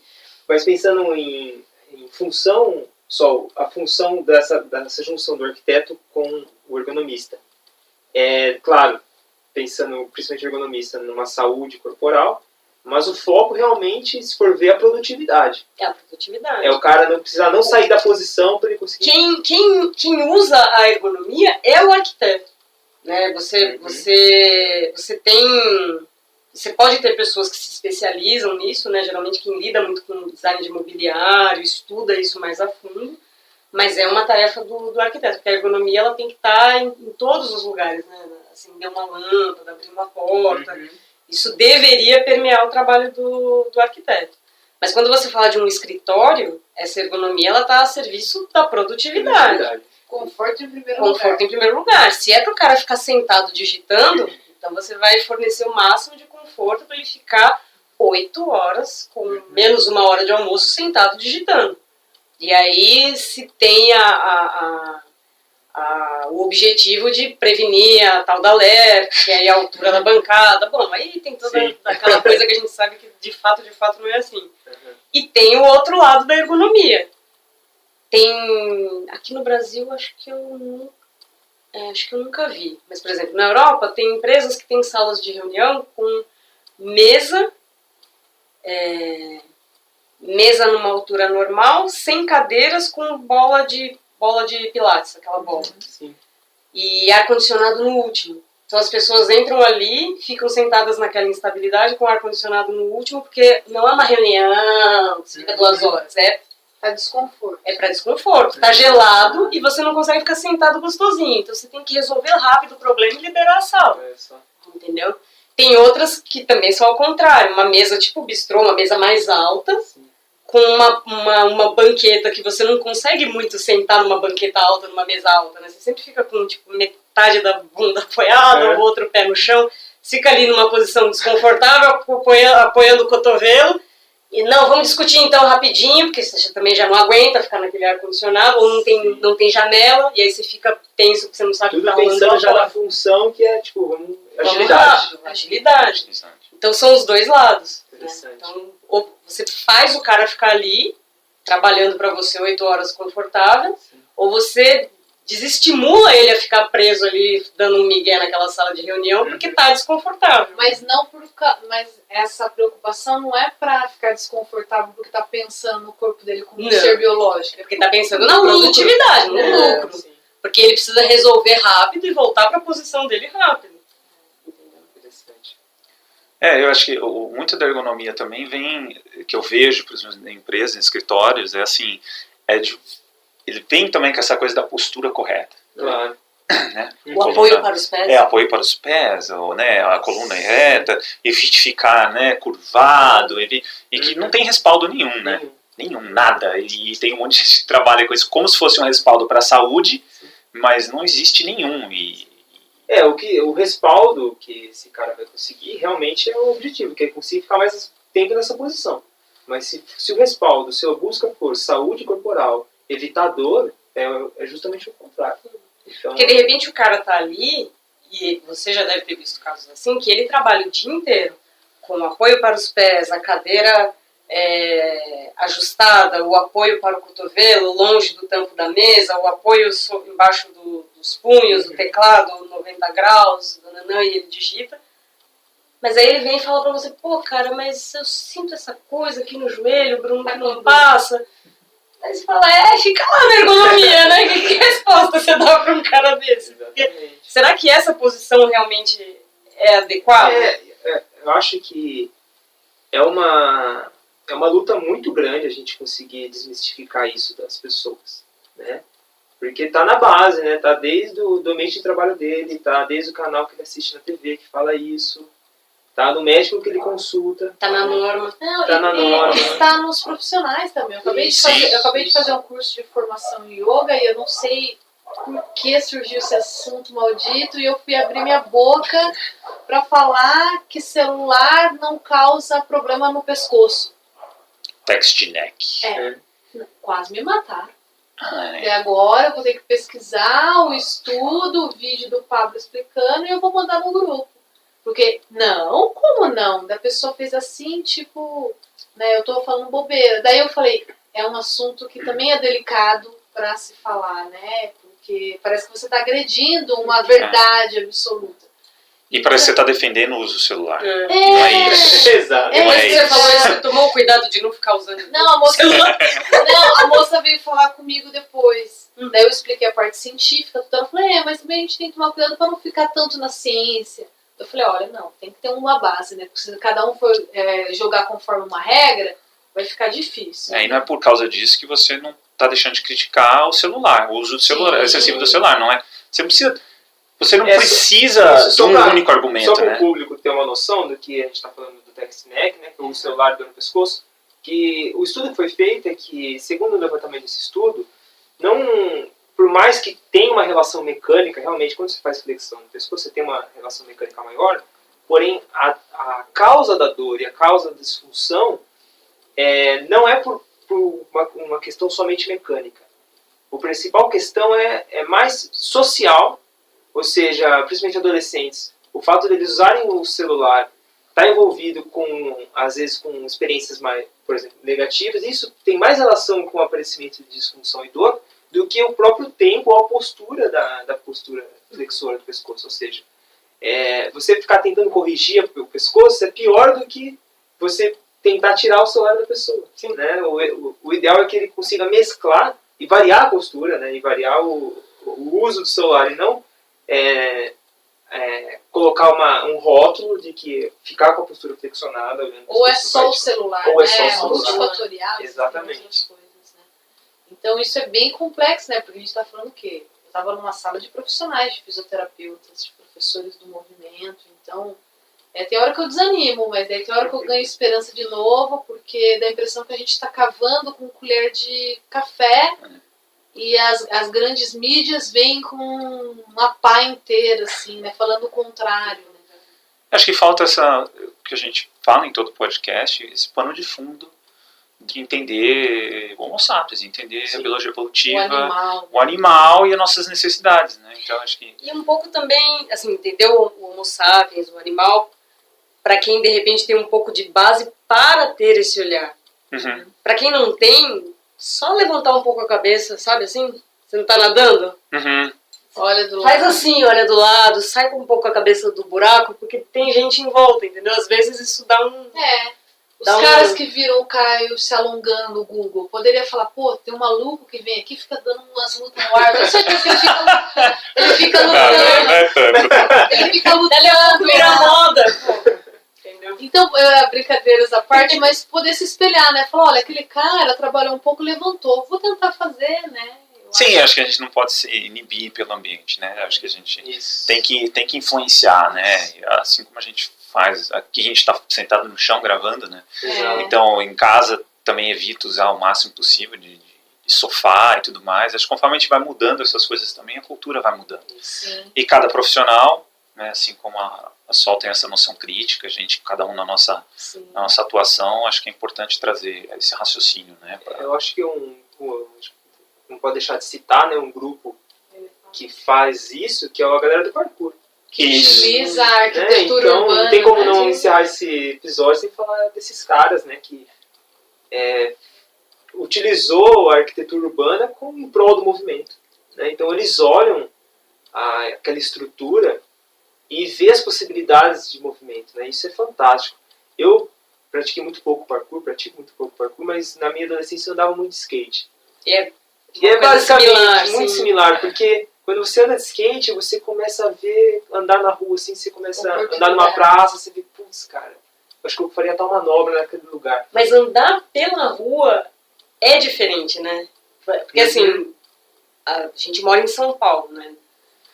A: Mas pensando em função, só a função dessa junção do arquiteto com o ergonomista. Claro, pensando principalmente o ergonomista numa saúde corporal, mas o foco realmente, se for ver, é a produtividade.
D: É a produtividade.
A: É o cara não precisar não sair da posição para ele conseguir...
D: Quem usa a ergonomia é o arquiteto. Né? Você pode ter pessoas que se especializam nisso, né? Geralmente quem lida muito com design de mobiliário, estuda isso mais a fundo, mas é uma tarefa do arquiteto, porque a ergonomia ela tem que estar em todos os lugares, né? Acender uma lâmpada, abrir uma porta, isso deveria permear o trabalho do arquiteto. Mas quando você fala de um escritório, essa ergonomia está a serviço da produtividade.
C: Conforto em primeiro
D: lugar. Conforto em primeiro lugar. Se é para o cara ficar sentado digitando, então você vai fornecer o máximo de conforto para ele ficar 8 horas, com menos 1 hora de almoço, sentado digitando. E aí se tem o objetivo de prevenir a tal da LER, que é a altura da bancada. Bom, aí tem toda aquela coisa que a gente sabe que de fato não é assim. E tem o outro lado da ergonomia. Aqui no Brasil, acho que eu nunca vi. Mas, por exemplo, na Europa, tem empresas que têm salas de reunião com mesa numa altura normal, sem cadeiras, com bola de pilates, aquela bola.
A: Sim.
D: E ar-condicionado no último. Então as pessoas entram ali, ficam sentadas naquela instabilidade com ar-condicionado no último, porque não é uma reunião que fica 2 horas,
C: para desconforto.
D: É para desconforto. Tá gelado e você não consegue ficar sentado gostosinho. Então você tem que resolver rápido o problema e liberar a sala. Entendeu? Tem outras que também são ao contrário. Uma mesa tipo bistrô, uma mesa mais alta, com uma banqueta que você não consegue muito sentar numa banqueta alta, numa mesa alta, né? Você sempre fica com tipo metade da bunda apoiada, o outro pé no chão. Fica ali numa posição desconfortável, apoiando o cotovelo. E não, vamos discutir então rapidinho, porque você também já não aguenta ficar naquele ar-condicionado, ou não tem janela, e aí você fica tenso, porque você não sabe o que tá rolando.
A: Tudo pensando já na função que é, tipo,
D: agilidade. Então são os dois lados. Né? Então, ou você faz o cara ficar ali, trabalhando para você 8 horas confortável, ou você desestimula ele a ficar preso ali, dando um migué naquela sala de reunião, porque tá desconfortável.
C: Mas mas essa preocupação não é para ficar desconfortável porque tá pensando no corpo dele como um ser biológico.
D: É porque tá pensando na produtividade, no lucro. Porque ele precisa resolver rápido e voltar para a posição dele rápido.
A: Interessante.
B: Eu acho que muito da ergonomia também vem, que eu vejo, por exemplo, em empresas, em escritórios, ele vem também com essa coisa da postura correta.
A: Claro.
B: Né?
D: O apoio para os pés.
B: Apoio para os pés, ou, né, a coluna reta, evite ficar, né, curvado, e que não tem respaldo nenhum, né? Nenhum, nada. E tem um monte de gente que trabalha com isso como se fosse um respaldo para a saúde, mas não existe nenhum.
A: O respaldo que esse cara vai conseguir realmente é o objetivo, que é conseguir ficar mais tempo nessa posição. Mas se o respaldo, se a busca for saúde corporal, evitar dor, é justamente o contrário. Então,
D: porque de repente o cara tá ali, e você já deve ter visto casos assim, que ele trabalha o dia inteiro com apoio para os pés, a cadeira ajustada, o apoio para o cotovelo, longe do tampo da mesa, o apoio embaixo dos punhos, do teclado, 90 graus, e ele digita. Mas aí ele vem e fala pra você, pô, cara, mas eu sinto essa coisa aqui no joelho, Bruno, que não passa. Aí você fala, fica lá na ergonomia, né? Que resposta você dá pra um cara desse?
A: Exatamente.
D: Será que essa posição realmente é adequada?
A: Eu acho que é uma luta muito grande a gente conseguir desmistificar isso das pessoas, né? Porque tá na base, né? Tá desde o ambiente de trabalho dele, tá desde o canal que ele assiste na TV que fala isso, tá no médico que ele consulta.
D: Tá na norma.
C: Não,
A: Tá na norma.
C: está nos profissionais também. Eu acabei de fazer um curso de formação em yoga e eu não sei por que surgiu esse assunto maldito e eu fui abrir minha boca para falar que celular não causa problema no pescoço.
B: Text neck.
C: Quase me mataram.
B: Ai.
C: Até agora eu vou ter que pesquisar o estudo, o vídeo do Pablo explicando e eu vou mandar no grupo. Porque, não, como não? Da pessoa fez assim, tipo, né, eu tô falando bobeira. Daí eu falei, é um assunto que também é delicado para se falar, né? Porque parece que você tá agredindo uma verdade absoluta.
B: E parece que você está defendendo o uso do celular.
D: É.
B: Não é isso.
A: Exato.
B: Não
D: Mas
B: é
D: você
B: isso.
D: falou isso, você tomou o cuidado de não ficar usando.
C: Não, a moça veio falar comigo depois. Daí eu expliquei a parte científica, ela falou, mas também a gente tem que tomar cuidado para não ficar tanto na ciência. Eu falei, olha, não, tem que ter uma base, né? Porque se cada um for jogar conforme uma regra, vai ficar difícil.
B: E não é por causa disso que você não está deixando de criticar o celular, o uso do celular, excessivo do celular, não é? Você não precisa de um único argumento,
A: só para
B: né?
A: o público ter uma noção do que a gente está falando do text neck, né, que é o celular dando no pescoço, que o estudo que foi feito é que, segundo o levantamento desse estudo, não, por mais que tenha uma relação mecânica, realmente, quando você faz flexão no pescoço, você tem uma relação mecânica maior, porém, a causa da dor e a causa da disfunção não é por uma questão somente mecânica. A principal questão é mais social, ou seja, principalmente adolescentes. O fato de eles usarem o celular está envolvido com, às vezes, com experiências mais, por exemplo, negativas. Isso tem mais relação com o aparecimento de disfunção e dor do que o próprio tempo ou a postura da postura flexora do pescoço. Ou seja, você ficar tentando corrigir o pescoço é pior do que você tentar tirar o celular da pessoa. Né? O ideal é que ele consiga mesclar e variar a postura, né? E variar o uso do celular e não colocar um rótulo de que ficar com a postura flexionada.
C: Ou é só o celular,
A: ou
C: né?
A: é só o celular.
C: Multifatorial.
A: Exatamente.
C: Outras coisas, né? Então isso é bem complexo, né? Porque a gente está falando o quê? Eu estava numa sala de profissionais, de fisioterapeutas, de professores do movimento. Então, tem hora que eu desanimo, mas tem hora que eu ganho esperança de novo, porque dá a impressão que a gente está cavando com colher de café e as grandes mídias vêm com uma pá inteira, assim, né? Falando o contrário. Né?
B: Acho que falta que a gente fala em todo podcast, esse pano de fundo de entender o Homo sapiens, entender a biologia evolutiva, o animal e as nossas necessidades, né? Então acho que...
D: E um pouco também, assim, entender o Homo sapiens, o animal, para quem de repente tem um pouco de base para ter esse olhar.
B: Uhum.
D: Para quem não tem, só levantar um pouco a cabeça, sabe assim? Você não tá nadando?
B: Uhum.
C: Olha do
D: Faz
C: lado.
D: assim, olha do lado, sai com um pouco a cabeça do buraco, porque tem gente em volta, entendeu? Às vezes isso dá um...
C: Os caras que viram o Caio se alongando no Google, poderia falar, pô, tem um maluco que vem aqui e fica dando umas lutas no ar. Eu certeza que ele fica lutando.
B: Não é tanto.
C: Ele fica lutando.
D: Ele é vira moda, pô. Entendeu?
C: Então, brincadeiras à parte, mas poder se espelhar, né? Falar, olha, aquele cara trabalhou um pouco, levantou. Vou tentar fazer, né?
B: Sim, acho que a gente não pode se inibir pelo ambiente, né? Acho que a gente tem que influenciar, né? Assim como a gente faz, aqui a gente está sentado no chão gravando, né? Então, em casa também evito usar o máximo possível de sofá e tudo mais. Acho que conforme a gente vai mudando essas coisas também, a cultura vai mudando.
C: Sim.
B: E cada profissional, né, assim como a Sol tem essa noção crítica, a gente, cada um na nossa atuação, acho que é importante trazer esse raciocínio, né?
A: Eu acho que não pode deixar de citar, né, um grupo que faz isso, que é a galera do parkour.
C: Que utiliza a arquitetura
A: então,
C: urbana.
A: Não tem como não
C: né?
A: encerrar esse episódio sem falar desses caras, né, que utilizou a arquitetura urbana em prol do movimento. Né? Então eles olham aquela estrutura e vê as possibilidades de movimento. Né? Isso é fantástico. Eu pratico muito pouco parkour, mas na minha adolescência eu andava muito de skate. E é
D: coisa
A: basicamente
D: similar,
A: muito
D: sim.
A: similar, porque quando você anda de skate, você começa a ver, andar na rua, assim, você começa a andar numa praça, você vê, putz, cara, acho que eu faria tal manobra naquele lugar.
D: Mas andar pela rua é diferente, né? Porque assim, a gente mora em São Paulo, né?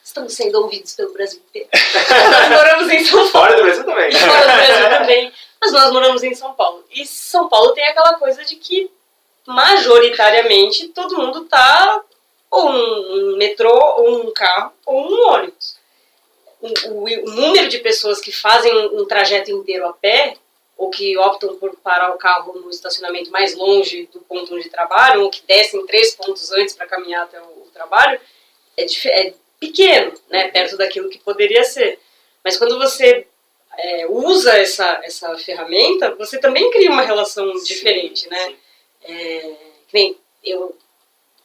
D: Estamos sendo ouvidos pelo Brasil inteiro. Nós moramos em São Paulo.
A: Fora do Brasil também.
D: Fora do Brasil também. Mas nós moramos em São Paulo. E São Paulo tem aquela coisa de que, majoritariamente, todo mundo tá ou um metrô, ou um carro, ou um ônibus. O número de pessoas que fazem um trajeto inteiro a pé, ou que optam por parar o carro no estacionamento mais longe do ponto onde trabalham, ou que descem 3 pontos antes para caminhar até o trabalho, é pequeno, né, perto daquilo que poderia ser. Mas quando você usa essa ferramenta, você também cria uma relação diferente, né?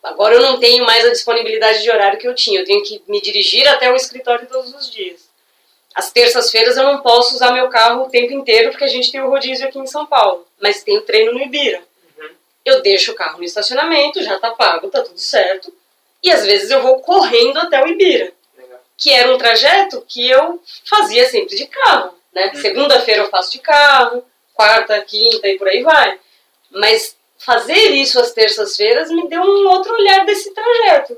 D: Agora eu não tenho mais a disponibilidade de horário que eu tinha, eu tenho que me dirigir até o escritório todos os dias. Às terças-feiras eu não posso usar meu carro o tempo inteiro, porque a gente tem o rodízio aqui em São Paulo, mas tem o treino no Ibira. Eu deixo o carro no estacionamento, já tá pago, tá tudo certo, e às vezes eu vou correndo até o Ibira, que era um trajeto que eu fazia sempre de carro, né? Segunda-feira eu faço de carro, quarta, quinta e por aí vai. Mas fazer isso às terças-feiras me deu um outro olhar desse trajeto,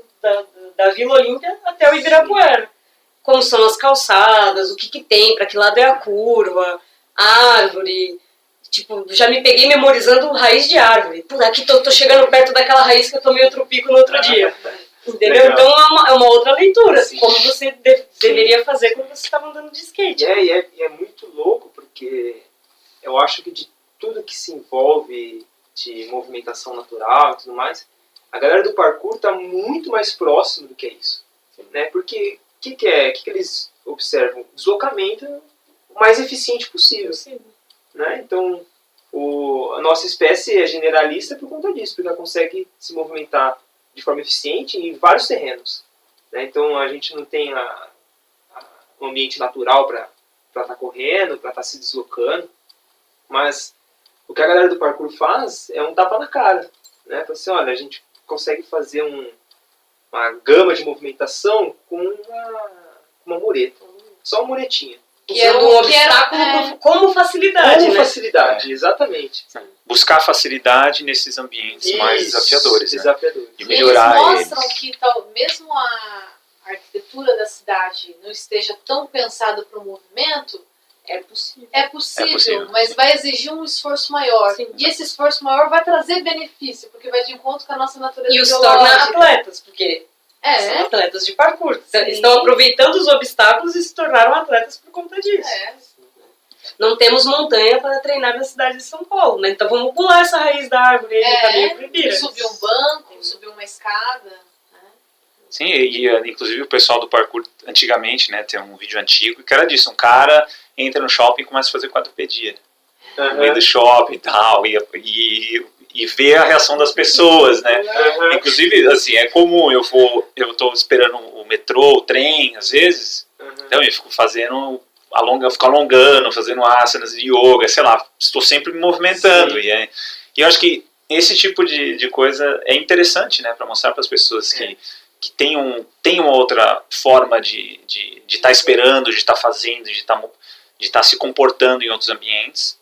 D: da Vila Olímpia até o Ibirapuera. Como são as calçadas, o que tem, para que lado é a curva, árvore. Tipo, já me peguei memorizando raiz de árvore. Pô, aqui tô chegando perto daquela raiz que eu tomei outro pico no outro dia. Entendeu?
A: Legal.
D: Então é uma outra leitura,
A: Sim.
D: como você deveria fazer quando você estava andando de skate.
A: E é muito louco, porque eu acho que de tudo que se envolve de movimentação natural e tudo mais, a galera do parkour está muito mais próximo do que isso. Né? Porque o que eles observam? Deslocamento o mais eficiente possível. Né? Então, a nossa espécie é generalista por conta disso, porque ela consegue se movimentar de forma eficiente em vários terrenos. Né? Então, a gente não tem um ambiente natural para estar correndo, para estar se deslocando, mas o que a galera do parkour faz é um tapa na cara. Né? Fala assim, olha, a gente consegue fazer uma gama de movimentação com uma mureta. Só uma muretinha.
D: Usando um obstáculo como facilidade,
A: Com
D: né?
A: facilidade, exatamente.
B: Buscar facilidade nesses ambientes mais desafiadores, né?
A: Desafiadores.
B: E melhorar
C: eles
B: eles.
C: mostram que mesmo a arquitetura da cidade não esteja tão pensada para o movimento, é possível, mas vai exigir um esforço maior.
D: Sim.
C: E esse esforço maior vai trazer benefício, porque vai de encontro com a nossa natureza
D: E os
C: biológica.
D: torna atletas, porque são atletas de parkour. Estão aproveitando os obstáculos e se tornaram atletas por conta disso. Não temos montanha para treinar na cidade de São Paulo, né? Então vamos pular essa raiz da árvore aí no caminho pro Ibira.
C: Subir um banco, subir uma escada.
B: Sim, e inclusive o pessoal do parkour antigamente, né, tem um vídeo antigo que era disso, um cara entra no shopping e começa a fazer quadrupedia. No meio do shopping e tal, e vê a reação das pessoas, né? Inclusive, assim, é comum, eu tô esperando o metrô, o trem, às vezes, então eu fico fico alongando, fazendo asanas de yoga, sei lá, estou sempre me movimentando. E eu acho que esse tipo de coisa é interessante, né, para mostrar para as pessoas que tem uma outra forma de estar esperando, de estar fazendo, de estar se comportando em outros ambientes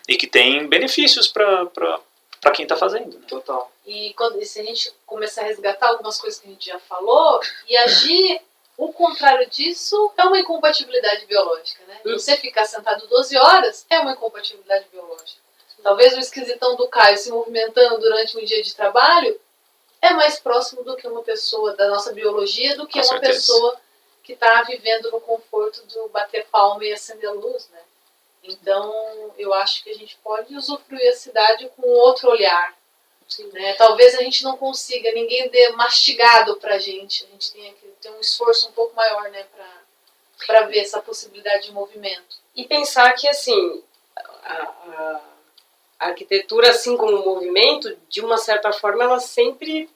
B: e que tem benefícios para quem está fazendo. Né?
A: Total.
C: E se a gente começar a resgatar algumas coisas que a gente já falou e agir o contrário disso, é uma incompatibilidade biológica. Né? Você ficar sentado 12 horas é uma incompatibilidade biológica. Talvez o esquisitão do Caio se movimentando durante um dia de trabalho é mais próximo do que uma pessoa da nossa biologia, do que uma pessoa que está vivendo no conforto do bater palma e acender a luz, né? Então, eu acho que a gente pode usufruir a cidade com outro olhar. Né? Talvez a gente não consiga, ninguém dê mastigado pra gente. A gente tem que ter um esforço um pouco maior, né, para ver essa possibilidade de movimento.
D: E pensar que, assim, a arquitetura, assim como o movimento, de uma certa forma, ela sempre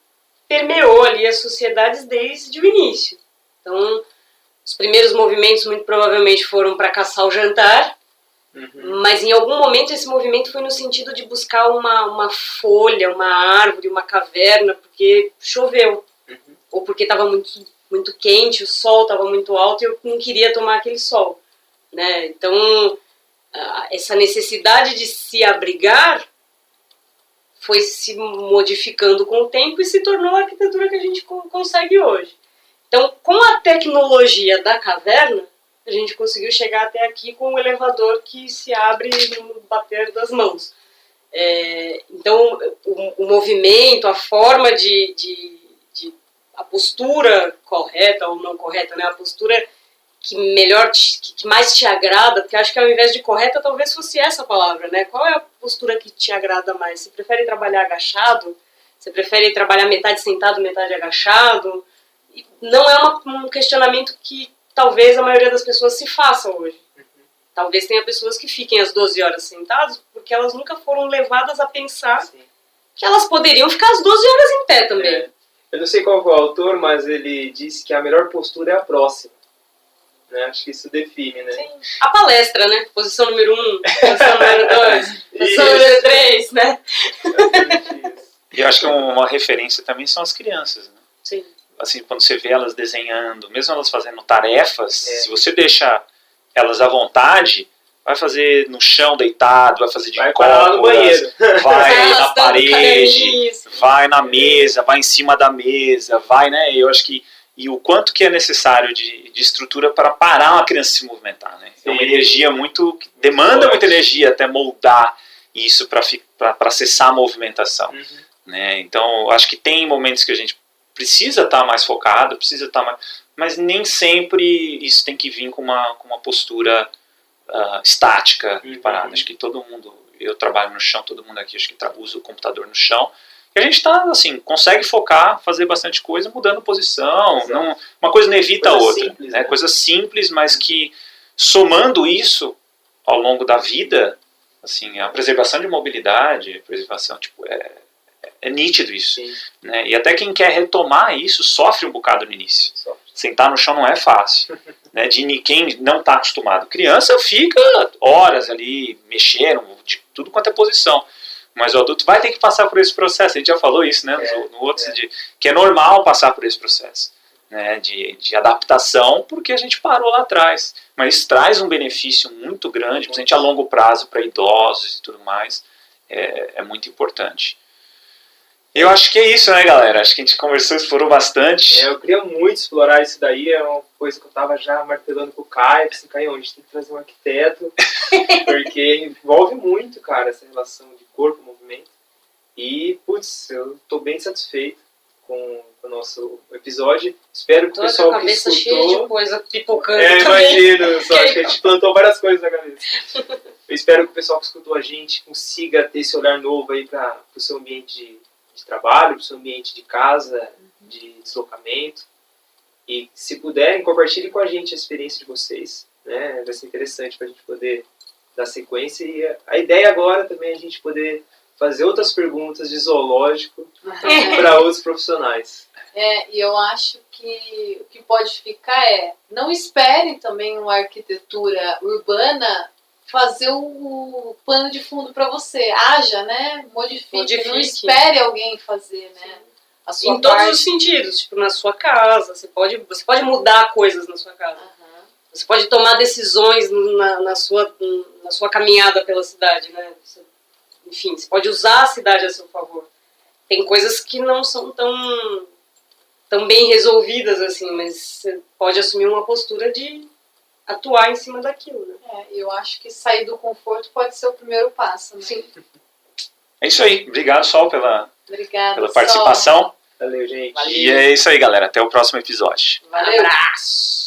D: permeou ali as sociedades desde o início. Então, os primeiros movimentos muito provavelmente foram para caçar o jantar, Mas em algum momento esse movimento foi no sentido de buscar uma folha, uma árvore, uma caverna, porque choveu. Ou porque estava muito quente, o sol estava muito alto e eu não queria tomar aquele sol. Né? Então, essa necessidade de se abrigar foi se modificando com o tempo e se tornou a arquitetura que a gente consegue hoje. Então, com a tecnologia da caverna, a gente conseguiu chegar até aqui com um elevador que se abre no bater das mãos. Então, o movimento, a forma a postura correta ou não correta, né? A postura que mais te agrada, porque acho que ao invés de correta, talvez fosse essa palavra, né? Qual é a postura que te agrada mais? Você prefere trabalhar agachado? Você prefere trabalhar metade sentado, metade agachado? Não é um questionamento que talvez a maioria das pessoas se faça hoje. Talvez tenha pessoas que fiquem as 12 horas sentadas porque elas nunca foram levadas a pensar que elas poderiam ficar as 12 horas em pé também.
A: Eu não sei qual foi o autor, mas ele disse que a melhor postura é a próxima. Né? Acho que isso define, né?
D: Sim. A palestra, né? Posição número 1, posição número 2, posição número 3, né?
B: E eu acho que uma referência também são as crianças, né?
D: Sim.
B: Assim, quando você vê elas desenhando, mesmo elas fazendo tarefas, se você deixar elas à vontade, vai fazer no chão deitado, vai fazer de
A: vai
B: cócoras,
A: parar no banheiro,
B: vai na parede, vai na mesa, vai em cima da mesa, vai, né? Eu acho que e o quanto que é necessário de estrutura para parar uma criança se movimentar, né? É uma energia muito demanda muita energia até moldar isso para acessar a movimentação, né? Então, acho que tem momentos que a gente precisa estar mais focado, precisa estar mais, mas nem sempre isso tem que vir com uma postura estática e parada. Acho que todo mundo, eu trabalho no chão, todo mundo aqui acho que usa o computador no chão, e a gente está assim, consegue focar, fazer bastante coisa, mudando posição, não, uma coisa não evita a outra, simples, né? Coisa simples, mas que somando isso ao longo da vida, assim, a preservação de mobilidade, preservação, tipo, é nítido isso, né? E até quem quer retomar isso sofre um bocado no início. Sentar no chão não é fácil, né? De quem não está acostumado. Criança fica horas ali mexendo, de tudo quanto é posição. Mas o adulto vai ter que passar por esse processo. A gente já falou isso, né? No outro, que é normal passar por esse processo, né? De adaptação, porque a gente parou lá atrás. Mas isso traz um benefício muito grande, principalmente a longo prazo, para idosos e tudo mais. É muito importante. Eu acho que é isso, né, galera? Acho que a gente conversou, explorou bastante.
A: Eu queria muito explorar isso daí, é uma coisa que eu tava já martelando com o Caio, assim, Caio, a gente tem que trazer um arquiteto, porque envolve muito, cara, essa relação de corpo-movimento. E, putz, eu tô bem satisfeito com o nosso episódio. Espero que o pessoal que escutou...
D: Tô com a cabeça cheia de coisa pipocando
A: imagino, só acho que a gente plantou várias coisas na cabeça. Eu espero que o pessoal que escutou a gente consiga ter esse olhar novo aí para o seu ambiente de trabalho, para o seu ambiente de casa, de deslocamento. E se puderem, compartilhem com a gente a experiência de vocês, né? Vai ser interessante para a gente poder dar sequência. E a ideia agora também é a gente poder fazer outras perguntas de zoológico para outros profissionais.
C: E eu acho que o que pode ficar não esperem também uma arquitetura urbana fazer o pano de fundo para você. Haja, né? Modifique. Não espere alguém fazer, né? A sua
D: em todos os sentidos. Tipo, na sua casa. Você pode mudar coisas na sua casa. Você pode tomar decisões na sua caminhada pela cidade, né? Enfim, você pode usar a cidade a seu favor. Tem coisas que não são tão bem resolvidas assim, mas você pode assumir uma postura de atuar em cima daquilo, né?
C: Eu acho que sair do conforto pode ser o primeiro passo, né?
D: Sim.
B: É isso aí. Obrigado, Sol, pela participação.
A: Valeu, gente.
B: E é isso aí, galera. Até o próximo episódio.
C: Valeu.
D: Abraço.